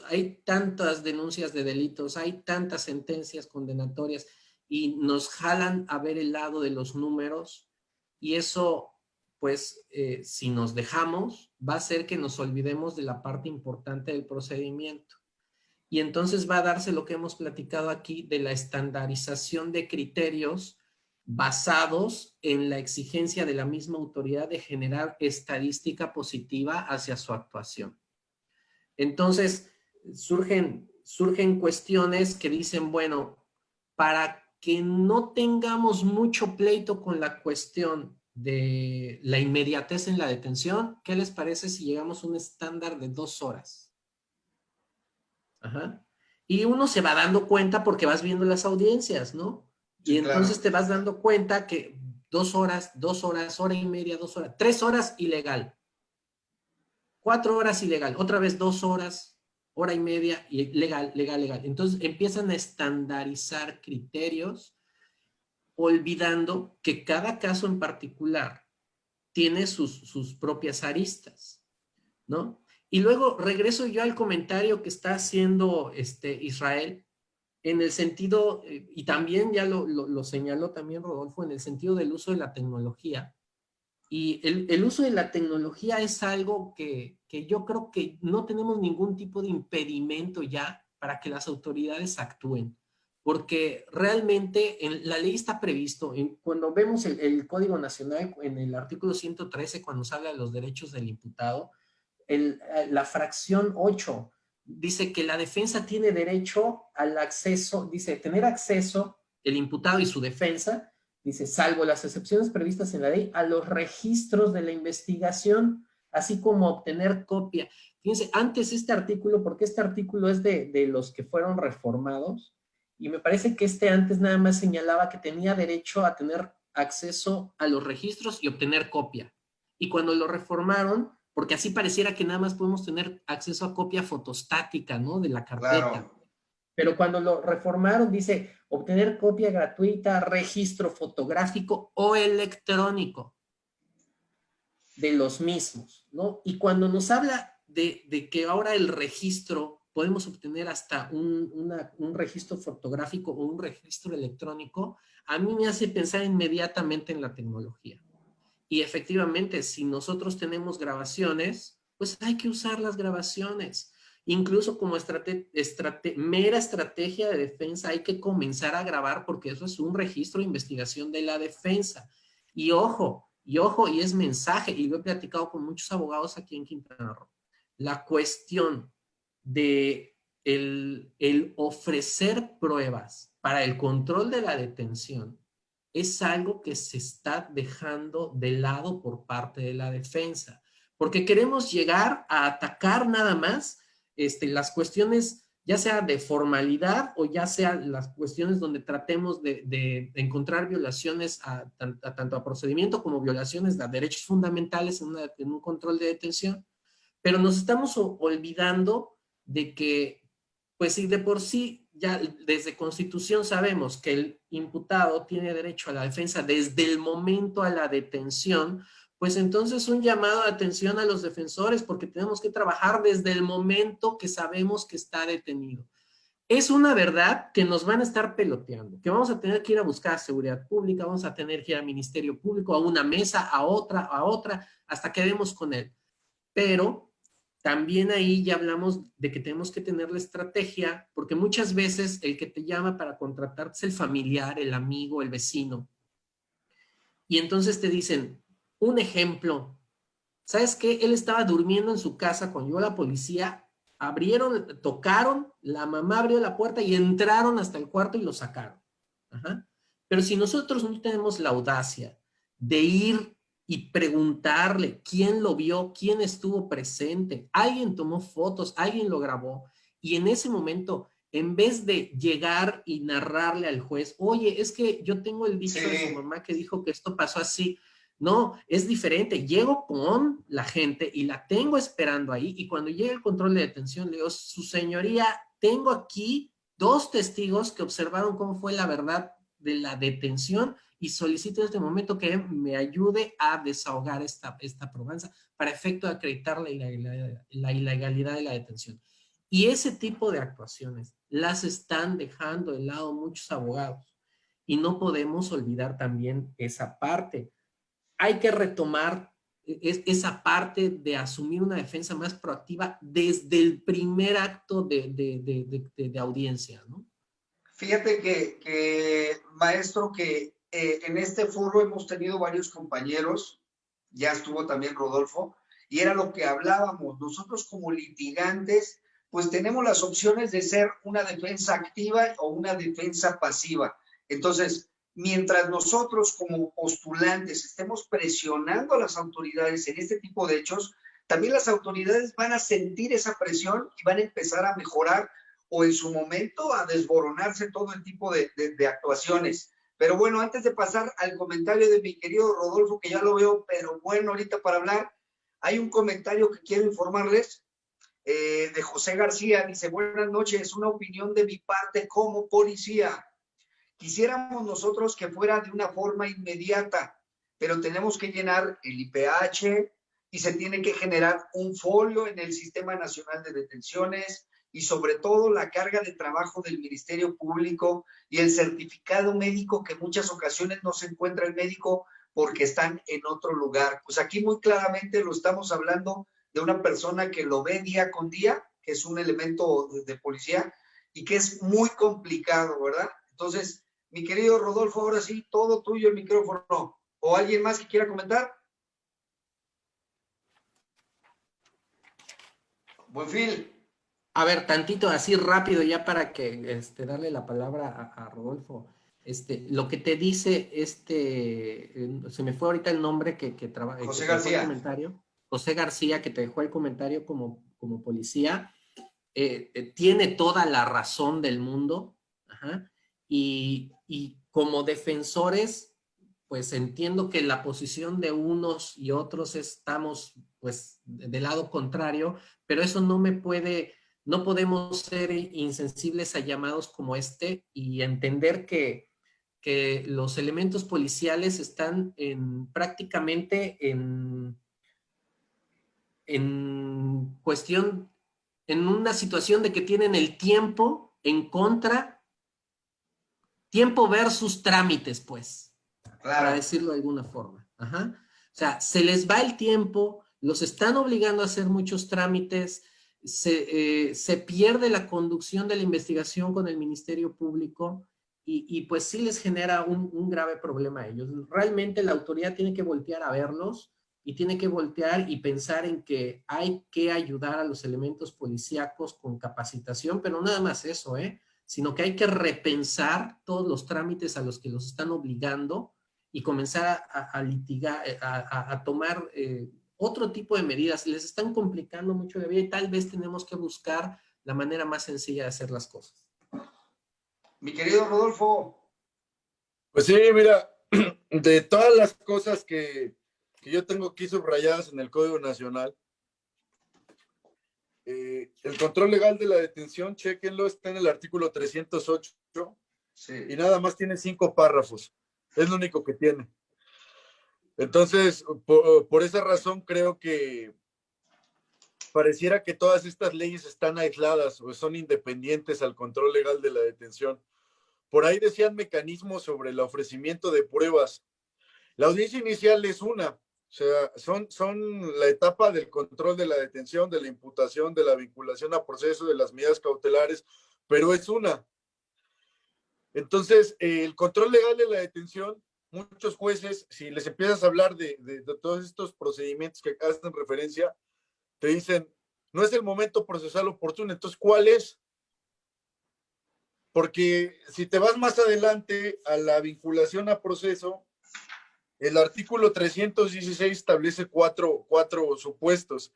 hay tantas denuncias de delitos, hay tantas sentencias condenatorias y nos jalan a ver el lado de los números y eso, pues, si nos dejamos, va a hacer que nos olvidemos de la parte importante del procedimiento. Y entonces va a darse lo que hemos platicado aquí de la estandarización de criterios basados en la exigencia de la misma autoridad de generar estadística positiva hacia su actuación. Entonces, surgen cuestiones que dicen, bueno, para que no tengamos mucho pleito con la cuestión de la inmediatez en la detención, ¿qué les parece si llegamos a un estándar de 2 horas? Ajá. Y uno se va dando cuenta porque vas viendo las audiencias, ¿no? Sí, y entonces claro, te vas dando cuenta que 2 horas, hora y media, 2 horas, 3 horas ilegal, 4 horas ilegal, otra vez 2 horas, hora y media, y legal. Entonces empiezan a estandarizar criterios, olvidando que cada caso en particular tiene sus propias aristas, ¿no? Y luego regreso yo al comentario que está haciendo Israel, en el sentido, y también ya lo señaló también Rodolfo, en el sentido del uso de la tecnología. Y el uso de la tecnología es algo que yo creo que no tenemos ningún tipo de impedimento ya para que las autoridades actúen. Porque realmente la ley está previsto, cuando vemos el Código Nacional, en el artículo 113, cuando se habla de los derechos del imputado, la fracción 8 dice que la defensa tiene derecho al acceso, dice tener acceso, el imputado y su defensa, dice, salvo las excepciones previstas en la ley, a los registros de la investigación, así como obtener copia. Fíjense, antes este artículo, porque este artículo es de los que fueron reformados, y me parece que antes nada más señalaba que tenía derecho a tener acceso a los registros y obtener copia. Y cuando lo reformaron, porque así pareciera que nada más podemos tener acceso a copia fotostática, ¿no? De la carpeta. Claro. Pero cuando lo reformaron, dice obtener copia gratuita, registro fotográfico o electrónico de los mismos, ¿no? Y cuando nos habla de que ahora el registro, podemos obtener hasta un registro fotográfico o un registro electrónico, a mí me hace pensar inmediatamente en la tecnología. Y efectivamente, si nosotros tenemos grabaciones, pues hay que usar las grabaciones. Incluso como mera estrategia de defensa, hay que comenzar a grabar porque eso es un registro de investigación de la defensa. Y ojo, y es mensaje, y lo he platicado con muchos abogados aquí en Quintana Roo. La cuestión de el ofrecer pruebas para el control de la detención es algo que se está dejando de lado por parte de la defensa, porque queremos llegar a atacar nada más las cuestiones, ya sea de formalidad o ya sea las cuestiones donde tratemos de encontrar violaciones tanto a procedimiento como violaciones a derechos fundamentales en un control de detención, pero nos estamos olvidando de que, pues si de por sí ya desde Constitución sabemos que el imputado tiene derecho a la defensa desde el momento a la detención, pues entonces un llamado de atención a los defensores, porque tenemos que trabajar desde el momento que sabemos que está detenido. Es una verdad que nos van a estar peloteando, que vamos a tener que ir a buscar a seguridad pública, vamos a tener que ir al Ministerio Público, a una mesa, a otra, hasta que demos con él. Pero también ahí ya hablamos de que tenemos que tener la estrategia, porque muchas veces el que te llama para contratarte es el familiar, el amigo, el vecino. Y entonces te dicen, un ejemplo, ¿sabes qué? Él estaba durmiendo en su casa cuando llegó la policía, tocaron, la mamá abrió la puerta y entraron hasta el cuarto y lo sacaron. Ajá. Pero si nosotros no tenemos la audacia de ir y preguntarle quién lo vio, quién estuvo presente, alguien tomó fotos, alguien lo grabó, y en ese momento, en vez de llegar y narrarle al juez, oye, es que yo tengo el dicho de su mamá que dijo que esto pasó así. No, es diferente. Llego con la gente y la tengo esperando ahí, y cuando llega el control de detención, le digo, su señoría, tengo aquí 2 testigos que observaron cómo fue la verdad de la detención y solicito en este momento que me ayude a desahogar esta probanza para efecto de acreditar la ilegalidad de la detención. Y ese tipo de actuaciones las están dejando de lado muchos abogados, y no podemos olvidar también esa parte. Hay que retomar esa parte de asumir una defensa más proactiva desde el primer acto de audiencia, ¿no? Fíjate que maestro, que en este foro hemos tenido varios compañeros, ya estuvo también Rodolfo, y era lo que hablábamos. Nosotros como litigantes, pues tenemos las opciones de ser una defensa activa o una defensa pasiva. Entonces, mientras nosotros como postulantes estemos presionando a las autoridades en este tipo de hechos, también las autoridades van a sentir esa presión y van a empezar a mejorar o en su momento a desboronarse todo el tipo de actuaciones. Pero bueno, antes de pasar al comentario de mi querido Rodolfo, que ya lo veo, pero bueno, ahorita para hablar, hay un comentario que quiero informarles de José García. Dice, buenas noches, una opinión de mi parte como policía. Quisiéramos nosotros que fuera de una forma inmediata, pero tenemos que llenar el IPH y se tiene que generar un folio en el Sistema Nacional de Detenciones, y sobre todo la carga de trabajo del Ministerio Público y el certificado médico, que en muchas ocasiones no se encuentra el médico porque están en otro lugar. Pues aquí muy claramente lo estamos hablando de una persona que lo ve día con día, que es un elemento de policía y que es muy complicado, ¿verdad? Entonces, mi querido Rodolfo, ahora sí, todo tuyo el micrófono. ¿O alguien más que quiera comentar? Buenfil. A ver, tantito así rápido ya para que darle la palabra a Rodolfo. Lo que te dice se me fue ahorita el nombre que trabaja. José García. El comentario. José García, que te dejó el comentario como policía, tiene toda la razón del mundo. Ajá. Y como defensores pues entiendo que la posición de unos y otros estamos pues del lado contrario, pero eso no podemos ser insensibles a llamados como este y entender que los elementos policiales están prácticamente en cuestión, en una situación de que tienen el tiempo en contra, tiempo versus trámites, pues, para Claro. decirlo de alguna forma. Ajá. O sea, se les va el tiempo, los están obligando a hacer muchos trámites, se pierde la conducción de la investigación con el Ministerio Público y pues sí les genera un grave problema a ellos. Realmente la autoridad tiene que voltear a verlos y tiene que voltear y pensar en que hay que ayudar a los elementos policíacos con capacitación, pero nada más eso, sino que hay que repensar todos los trámites a los que los están obligando y comenzar a litigar, a tomar otro tipo de medidas. Les están complicando mucho la vida y tal vez tenemos que buscar la manera más sencilla de hacer las cosas. Mi querido Rodolfo. Pues sí, mira, de todas las cosas que yo tengo aquí subrayadas en el Código Nacional, el control legal de la detención, chéquenlo, está en el artículo 308 Sí. y nada más tiene 5 párrafos. Es lo único que tiene. Entonces, por esa razón creo que pareciera que todas estas leyes están aisladas o son independientes al control legal de la detención. Por ahí decían mecanismos sobre el ofrecimiento de pruebas. La audiencia inicial es una, o sea, son la etapa del control de la detención, de la imputación, de la vinculación a proceso, de las medidas cautelares, pero es una. Entonces, el control legal de la detención, muchos jueces, si les empiezas a hablar de todos estos procedimientos que hacen referencia, te dicen, no es el momento procesal oportuno. Entonces, ¿cuál es? Porque si te vas más adelante a la vinculación a proceso, el artículo 316 establece cuatro supuestos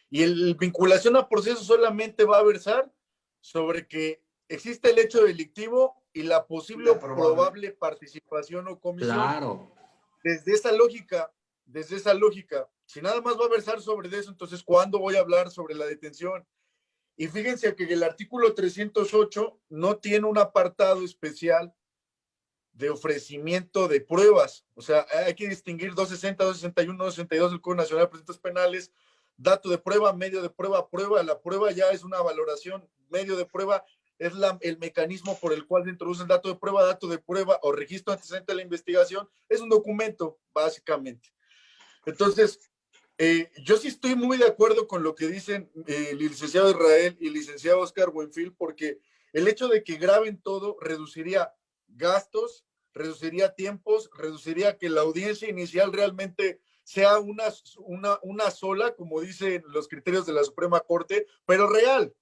y el vinculación a proceso solamente va a versar sobre que existe el hecho delictivo y la posible o probable participación o comisión. Claro. Desde esa lógica, si nada más va a versar sobre eso, entonces ¿cuándo voy a hablar sobre la detención? Y fíjense que el artículo 308 no tiene un apartado especial de ofrecimiento de pruebas. O sea, hay que distinguir 260, 261, 262 del Código Nacional de Procedimientos Penales, dato de prueba, medio de prueba, prueba. La prueba ya es una valoración, medio de prueba es el mecanismo por el cual se introduce el dato de prueba o registro antecedente de la investigación. Es un documento, básicamente. Entonces, yo sí estoy muy de acuerdo con lo que dicen el licenciado Israel y el licenciado Oscar Buenfil, porque el hecho de que graben todo reduciría gastos, reduciría tiempos, reduciría que la audiencia inicial realmente sea una sola, como dicen los criterios de la Suprema Corte, pero real,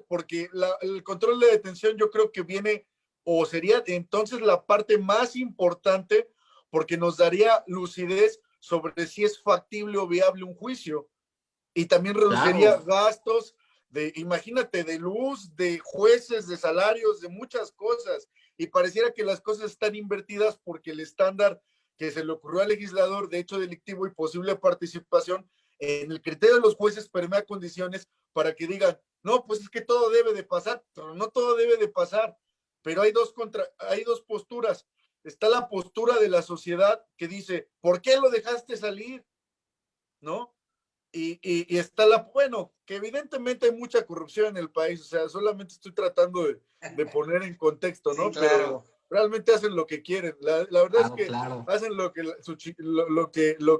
porque el control de detención yo creo que viene o sería entonces la parte más importante porque nos daría lucidez sobre si es factible o viable un juicio y también reduciría gastos imagínate, de luz, de jueces, de salarios, de muchas cosas y pareciera que las cosas están invertidas porque el estándar que se le ocurrió al legislador de hecho delictivo y posible participación en el criterio de los jueces permea condiciones para que digan, no, pues es que todo debe de pasar, pero no todo debe de pasar, pero hay dos posturas. Está la postura de la sociedad que dice, ¿por qué lo dejaste salir? ¿No? Y está bueno, que evidentemente hay mucha corrupción en el país, o sea, solamente estoy tratando de poner en contexto, ¿no? Sí, claro. Pero realmente hacen lo que quieren. La verdad es que hacen lo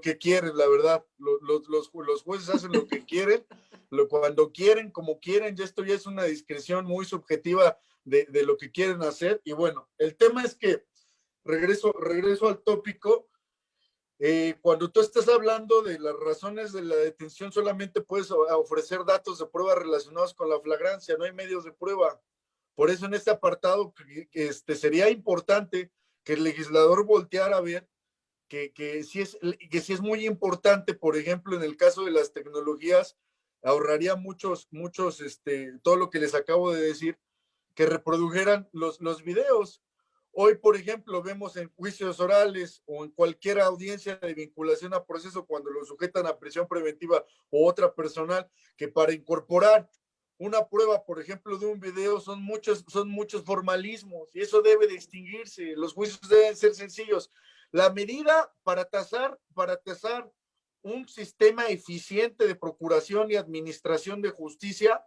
que quieren, la verdad. Los jueces hacen lo que quieren, cuando quieren, como quieren, esto ya es una discreción muy subjetiva de lo que quieren hacer. Y bueno, el tema es que, regreso al tópico, cuando tú estás hablando de las razones de la detención, solamente puedes ofrecer datos de prueba relacionados con la flagrancia, no hay medios de prueba. Por eso en este apartado sería importante que el legislador volteara a ver que sí es muy importante, por ejemplo, en el caso de las tecnologías, ahorraría muchos, todo lo que les acabo de decir, que reprodujeran los videos. Hoy, por ejemplo, vemos en juicios orales o en cualquier audiencia de vinculación a proceso, cuando lo sujetan a prisión preventiva o otra personal, que para incorporar una prueba, por ejemplo, de un video, son muchos formalismos, y eso debe distinguirse. Los juicios deben ser sencillos. La medida para tasar un sistema eficiente de procuración y administración de justicia,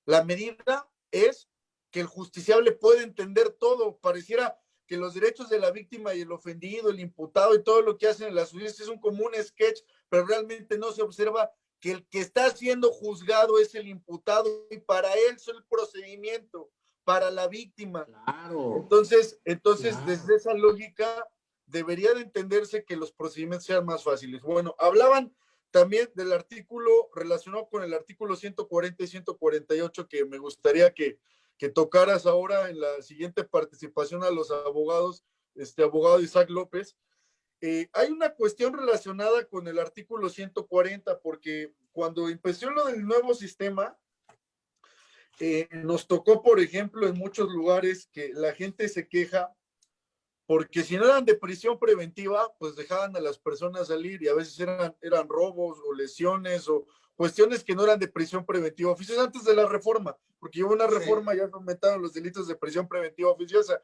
la medida es que el justiciable puede entender todo. Pareciera que los derechos de la víctima y el ofendido, el imputado y todo lo que hacen en las audiencias es un común sketch, pero realmente no se observa que el que está siendo juzgado es el imputado, y para él es el procedimiento, para la víctima. Claro. Entonces Claro. desde esa lógica, debería de entenderse que los procedimientos sean más fáciles. Bueno, hablaban también del artículo relacionado con el artículo 140 y 148, que me gustaría que tocaras ahora en la siguiente participación a los abogados, abogado Isaac López. Hay una cuestión relacionada con el artículo 140, porque cuando empezó lo del nuevo sistema, nos tocó, por ejemplo, en muchos lugares que la gente se queja porque si no eran de prisión preventiva, pues dejaban a las personas salir, y a veces eran robos o lesiones o cuestiones que no eran de prisión preventiva oficiosa antes de la reforma, porque hubo una reforma, ya aumentaron los delitos de prisión preventiva oficiosa.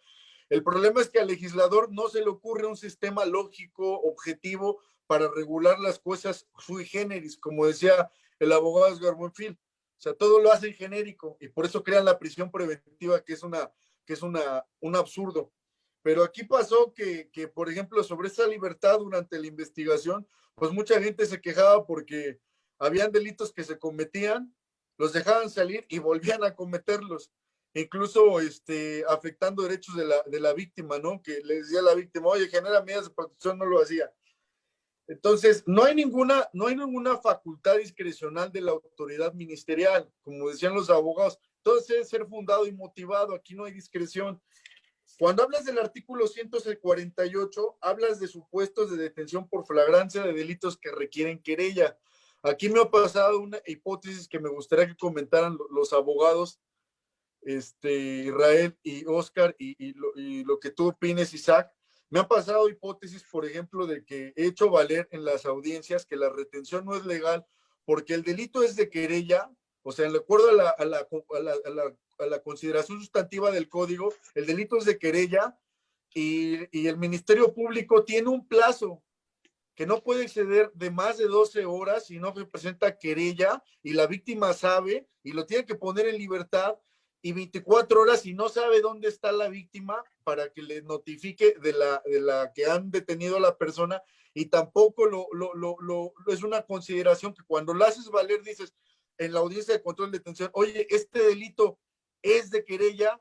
El problema es que al legislador no se le ocurre un sistema lógico, objetivo, para regular las cosas sui generis, como decía el abogado Edgar Buenfil. O sea, todo lo hacen genérico, y por eso crean la prisión preventiva, que es un absurdo. Pero aquí pasó que, por ejemplo, sobre esa libertad durante la investigación, pues mucha gente se quejaba porque habían delitos que se cometían, los dejaban salir y volvían a cometerlos, incluso afectando derechos de la víctima, ¿no? Que le decía a la víctima, oye, genera medidas de protección, no lo hacía. Entonces, no hay ninguna facultad discrecional de la autoridad ministerial, como decían los abogados. Todo debe ser fundado y motivado, aquí no hay discreción. Cuando hablas del artículo 148, hablas de supuestos de detención por flagrancia de delitos que requieren querella. Aquí me ha pasado una hipótesis que me gustaría que comentaran los abogados, Israel y Oscar, y lo que tú opines, Isaac. Me han pasado hipótesis, por ejemplo, de que he hecho valer en las audiencias que la retención no es legal porque el delito es de querella. O sea, de acuerdo a la consideración sustantiva del código, el delito es de querella, y el Ministerio Público tiene un plazo que no puede exceder de más de 12 horas si no se presenta querella y la víctima sabe, y lo tiene que poner en libertad, y 24 horas si no sabe dónde está la víctima para que le notifique de la que han detenido a la persona. Y tampoco es una consideración que cuando lo haces valer dices en la audiencia de control de detención, oye, este delito es de querella,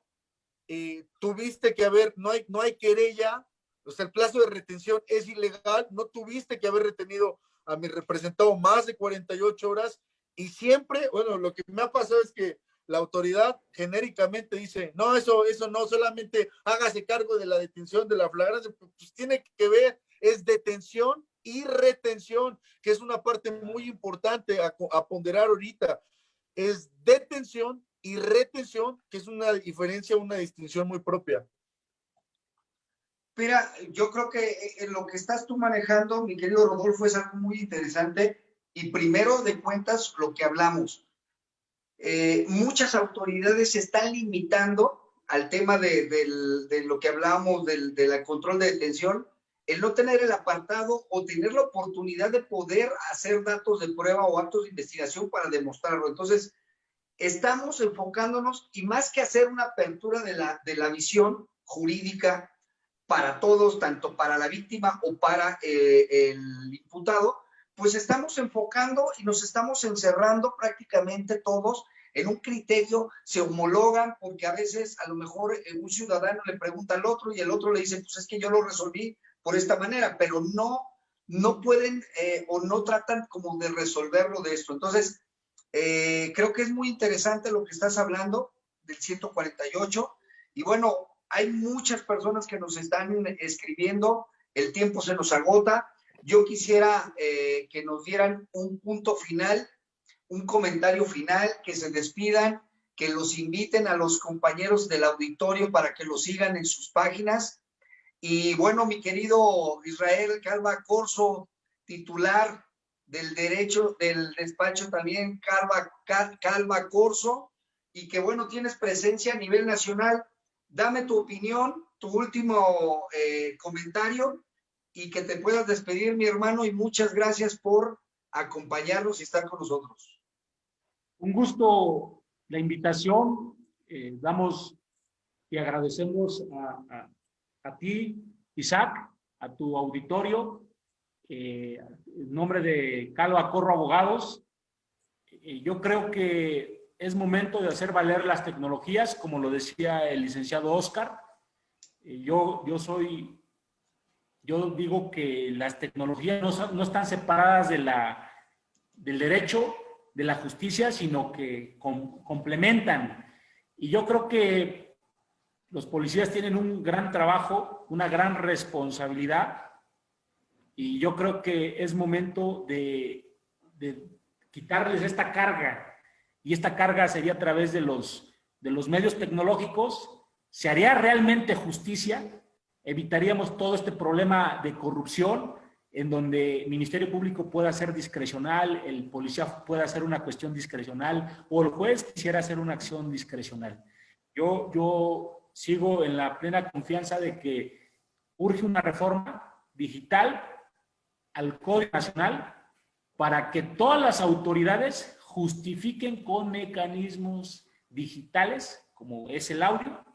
tuviste que haber, no hay querella, o sea, el plazo de retención es ilegal, no tuviste que haber retenido a mi representado más de 48 horas, y siempre, bueno, lo que me ha pasado es que la autoridad genéricamente dice, no, eso no, solamente hágase cargo de la detención, de la flagrancia, pues tiene que ver, es detención y retención, que es una parte muy importante a ponderar ahorita. Es detención y retención, que es una diferencia, una distinción muy propia. Mira, yo creo que lo que estás tú manejando, mi querido Rodolfo, es algo muy interesante, y primero de cuentas lo que hablamos. Muchas autoridades se están limitando al tema de lo que hablábamos del control de detención, el no tener el apartado o tener la oportunidad de poder hacer datos de prueba o actos de investigación para demostrarlo. Entonces, estamos enfocándonos, y más que hacer una apertura de la visión jurídica para todos, tanto para la víctima o para el imputado, pues estamos enfocando y nos estamos encerrando prácticamente todos en un criterio, se homologan, porque a veces a lo mejor un ciudadano le pregunta al otro y el otro le dice, pues es que yo lo resolví por esta manera, pero no pueden o no tratan como de resolverlo de esto. Entonces, creo que es muy interesante lo que estás hablando del 148, y bueno, hay muchas personas que nos están escribiendo, el tiempo se nos agota. Yo quisiera que nos dieran un punto final, un comentario final, que se despidan, que los inviten a los compañeros del auditorio para que los sigan en sus páginas, Y bueno, mi querido Israel Calva Corzo, titular del derecho del despacho también Calva Corzo, y que bueno, tienes presencia a nivel nacional. Dame tu opinión, tu último comentario, y que te puedas despedir, mi hermano, y muchas gracias por acompañarnos y estar con nosotros. Un gusto la invitación. Damos y agradecemos a ti, Isaac, a tu auditorio, en nombre de Calva Corro Abogados. Yo creo que es momento de hacer valer las tecnologías, como lo decía el licenciado Oscar. Yo digo que las tecnologías no están separadas del derecho, de la justicia, sino que complementan. Y yo creo que los policías tienen un gran trabajo, una gran responsabilidad, y yo creo que es momento de quitarles esta carga, y esta carga sería a través de los medios tecnológicos. Se haría realmente justicia, evitaríamos todo este problema de corrupción, en donde el Ministerio Público pueda ser discrecional, el policía pueda hacer una cuestión discrecional, o el juez quisiera hacer una acción discrecional. Yo sigo en la plena confianza de que urge una reforma digital al Código Nacional para que todas las autoridades justifiquen con mecanismos digitales, como es el audio,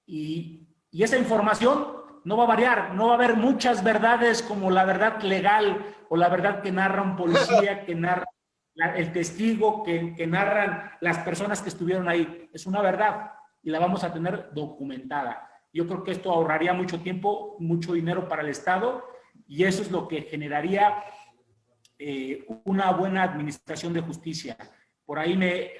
y esa información no va a variar, no va a haber muchas verdades como la verdad legal o la verdad que narra un policía, que narra el testigo, que narran las personas que estuvieron ahí. Es una verdad y la vamos a tener documentada. Yo creo que esto ahorraría mucho tiempo, mucho dinero para el Estado, y eso es lo que generaría una buena administración de justicia. Por ahí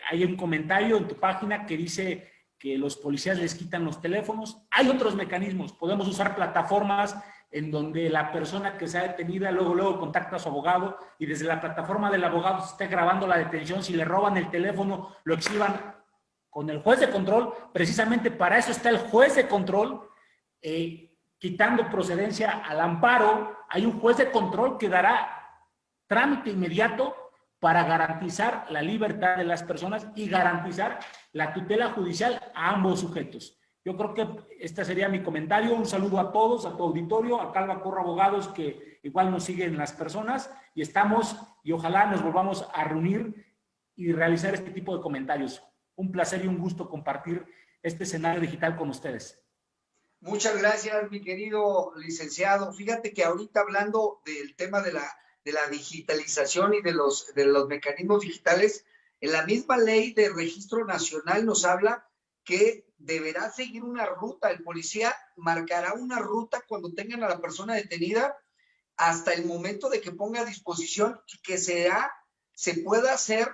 hay un comentario en tu página que dice que los policías les quitan los teléfonos. Hay otros mecanismos. Podemos usar plataformas en donde la persona que sea detenida luego contacta a su abogado, y desde la plataforma del abogado se esté grabando la detención. Si le roban el teléfono, lo exhiban con el juez de control. Precisamente para eso está el juez de control, quitando procedencia al amparo. Hay un juez de control que dará trámite inmediato para garantizar la libertad de las personas y garantizar la tutela judicial a ambos sujetos. Yo creo que este sería mi comentario. Un saludo a todos, a tu auditorio, a Calva Corro Abogados, que igual nos siguen las personas, y ojalá nos volvamos a reunir y realizar este tipo de comentarios. Un placer y un gusto compartir este escenario digital con ustedes. Muchas gracias, mi querido licenciado. Fíjate que ahorita, hablando del tema de la digitalización y de los mecanismos digitales, en la misma ley de registro nacional nos habla que deberá seguir una ruta. El policía marcará una ruta cuando tengan a la persona detenida hasta el momento de que ponga a disposición, y que se pueda ser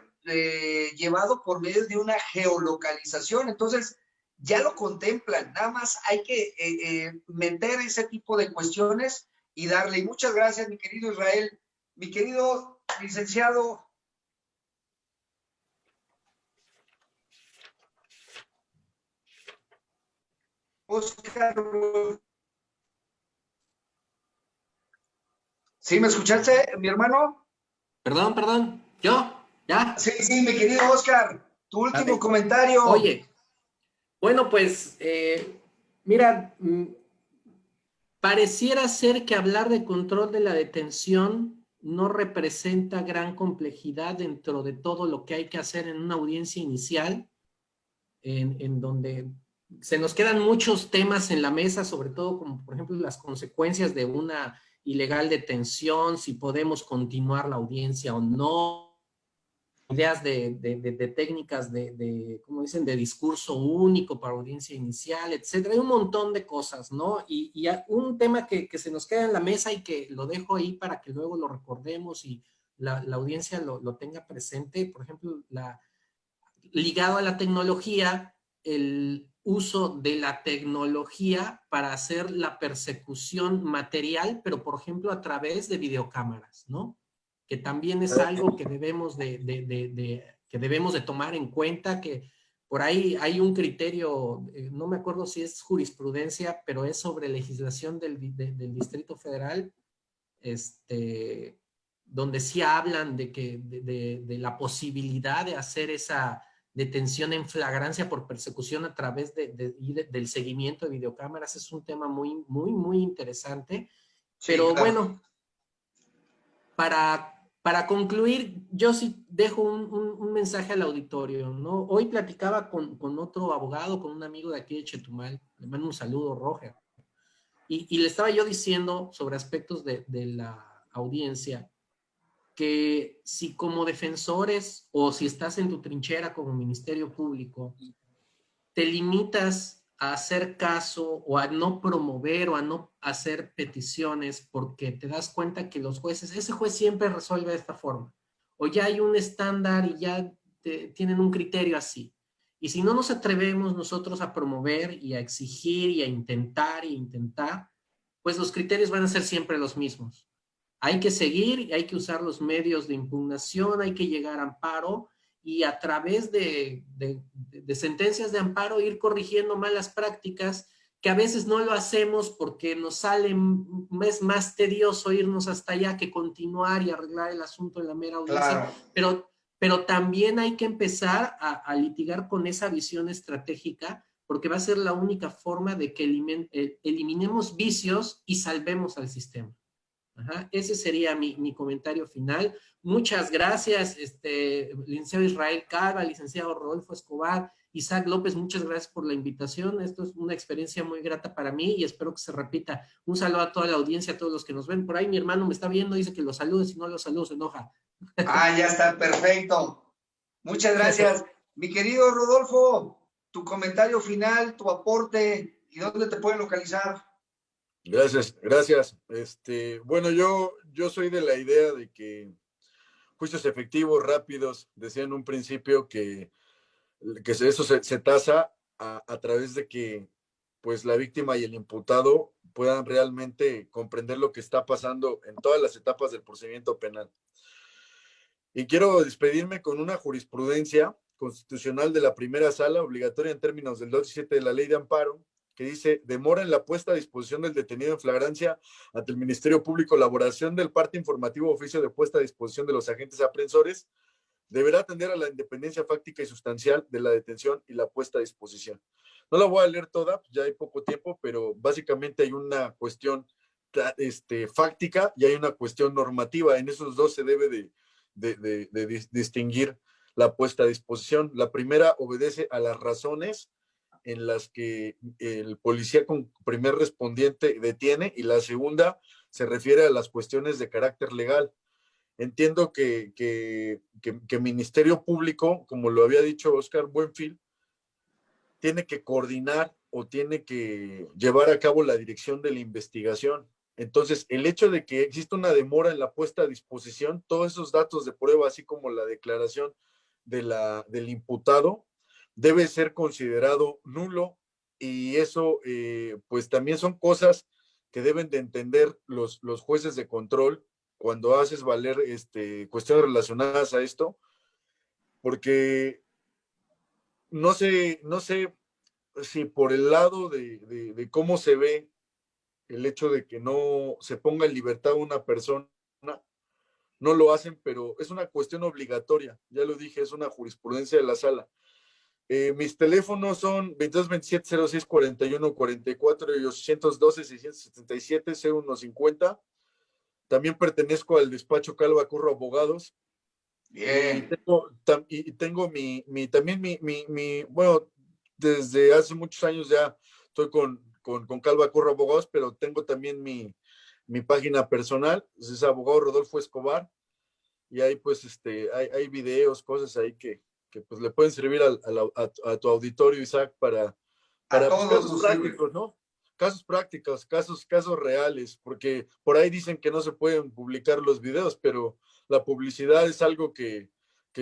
llevado por medio de una geolocalización. Entonces, ya lo contemplan, nada más hay que meter ese tipo de cuestiones y darle. Y muchas gracias, mi querido Israel. Mi querido licenciado Oscar. ¿Sí me escuchaste, mi hermano? Perdón, ¿yo? ¿Ya? Sí, mi querido Oscar, tu último comentario. Oye, bueno, pues, mira, pareciera ser que hablar de control de la detención no representa gran complejidad dentro de todo lo que hay que hacer en una audiencia inicial, en donde se nos quedan muchos temas en la mesa, sobre todo como por ejemplo las consecuencias de una ilegal detención, si podemos continuar la audiencia o no, ideas de técnicas ¿cómo dicen?, de discurso único para audiencia inicial, etcétera. Hay un montón de cosas, ¿no? Y un tema que se nos queda en la mesa y que lo dejo ahí para que luego lo recordemos y la audiencia lo tenga presente, por ejemplo, ligado a la tecnología, el uso de la tecnología para hacer la persecución material, pero por ejemplo a través de videocámaras, ¿no? Que también es algo que debemos de tomar en cuenta, que por ahí hay un criterio, no me acuerdo si es jurisprudencia, pero es sobre legislación del Distrito Federal, donde sí hablan de la posibilidad de hacer esa detención en flagrancia por persecución a través del seguimiento de videocámaras. Es un tema muy, muy, muy interesante. Sí, Pero claro. bueno, para concluir, yo sí dejo un mensaje al auditorio, ¿no? Hoy platicaba con otro abogado, con un amigo de aquí de Chetumal, le mando un saludo, Roger, y le estaba yo diciendo sobre aspectos de la audiencia, que si como defensores o si estás en tu trinchera como Ministerio Público, te limitas a hacer caso o a no promover o a no hacer peticiones porque te das cuenta que los jueces, ese juez siempre resuelve de esta forma, o ya hay un estándar y ya tienen un criterio así. Y si no nos atrevemos nosotros a promover y a exigir y a intentar, pues los criterios van a ser siempre los mismos. Hay que seguir, hay que usar los medios de impugnación, hay que llegar a amparo y a través de sentencias de amparo ir corrigiendo malas prácticas que a veces no lo hacemos porque nos sale más tedioso irnos hasta allá que continuar y arreglar el asunto en la mera audiencia, Claro. pero también hay que empezar a litigar con esa visión estratégica porque va a ser la única forma de que eliminemos vicios y salvemos al sistema. Ajá, ese sería mi comentario final. Muchas gracias, licenciado Israel Cava, licenciado Rodolfo Escobar, Isaac López, muchas gracias por la invitación. Esto es una experiencia muy grata para mí y espero que se repita. Un saludo a toda la audiencia, a todos los que nos ven. Por ahy mi hermano me está viendo, dice que los salude, si no los saludo se enoja. Ya está, perfecto. Muchas gracias. Mi querido Rodolfo, tu comentario final, tu aporte y dónde te pueden localizar. Gracias, gracias. Bueno, yo soy de la idea de que juicios efectivos, rápidos, decía en un principio que eso se tasa a través de que pues la víctima y el imputado puedan realmente comprender lo que está pasando en todas las etapas del procedimiento penal. Y quiero despedirme con una jurisprudencia constitucional de la primera sala, obligatoria en términos del 217 de la Ley de Amparo, que dice: demora en la puesta a disposición del detenido en flagrancia ante el Ministerio Público elaboración del parte informativo oficio de puesta a disposición de los agentes aprensores, deberá atender a la independencia fáctica y sustancial de la detención y la puesta a disposición. No la voy a leer toda, ya hay poco tiempo, pero básicamente hay una cuestión fáctica y hay una cuestión normativa. En esos dos se debe de distinguir la puesta a disposición. La primera obedece a las razones en las que el policía con primer respondiente detiene, y la segunda se refiere a las cuestiones de carácter legal. Entiendo que Ministerio Público, como lo había dicho Oscar Buenfil, tiene que coordinar o tiene que llevar a cabo la dirección de la investigación. Entonces, el hecho de que exista una demora en la puesta a disposición, todos esos datos de prueba, así como la declaración del imputado, debe ser considerado nulo, y eso pues también son cosas que deben de entender los jueces de control cuando haces valer cuestiones relacionadas a esto, porque no sé si por el lado de cómo se ve el hecho de que no se ponga en libertad una persona, no lo hacen, pero es una cuestión obligatoria. Ya lo dije, es una jurisprudencia de la sala. Mis teléfonos son 2227-0641-44 y 812-677-0150. También pertenezco al despacho Calva Curro Abogados. Bien. Y tengo bueno, desde hace muchos años ya estoy con Calva Curro Abogados, pero tengo también mi página personal, es abogado Rodolfo Escobar, y ahí pues hay videos, cosas ahí que pues le pueden servir a tu auditorio, Isaac, para A pues, todos casos nos sirve. prácticos, ¿no? Casos prácticos, casos reales, porque por ahí dicen que no se pueden publicar los videos, pero la publicidad es algo que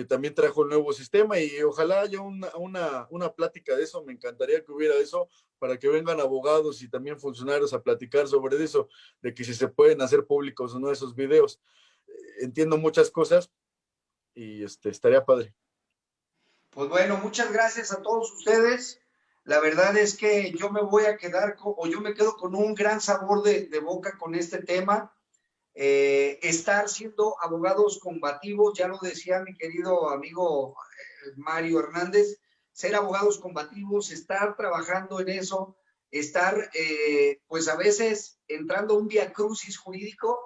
también trajo el nuevo sistema, y ojalá haya una plática de eso. Me encantaría que hubiera eso, para que vengan abogados y también funcionarios a platicar sobre eso, de que si se pueden hacer públicos o no esos videos. Entiendo muchas cosas y estaría padre. Pues bueno, muchas gracias a todos ustedes. La verdad es que yo me voy a quedar yo me quedo con un gran sabor de boca con este tema. Estar siendo abogados combativos, ya lo decía mi querido amigo Mario Hernández, ser abogados combativos, estar trabajando en eso, estar pues a veces entrando a un viacrucis jurídico,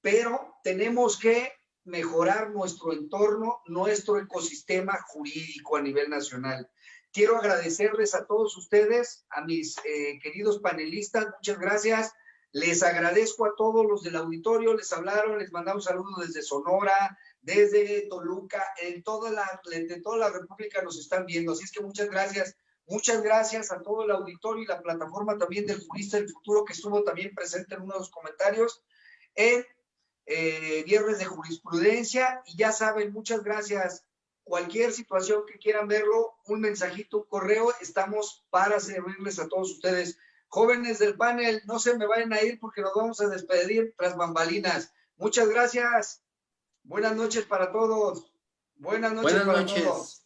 pero tenemos que mejorar nuestro entorno, nuestro ecosistema jurídico a nivel nacional. Quiero agradecerles a todos ustedes, a mis queridos panelistas, muchas gracias. Les agradezco a todos los del auditorio, les hablaron, les mandamos saludos desde Sonora, desde Toluca, de toda la República nos están viendo, así es que muchas gracias a todo el auditorio y la plataforma también del Jurista del Futuro que estuvo también presente en uno de los comentarios en Viernes de Jurisprudencia, y ya saben, muchas gracias. Cualquier situación que quieran verlo, un mensajito, un correo, estamos para servirles a todos ustedes. Jóvenes del panel, no se me vayan a ir porque nos vamos a despedir tras bambalinas. Muchas gracias. Buenas noches para todos. Buenas noches para todos.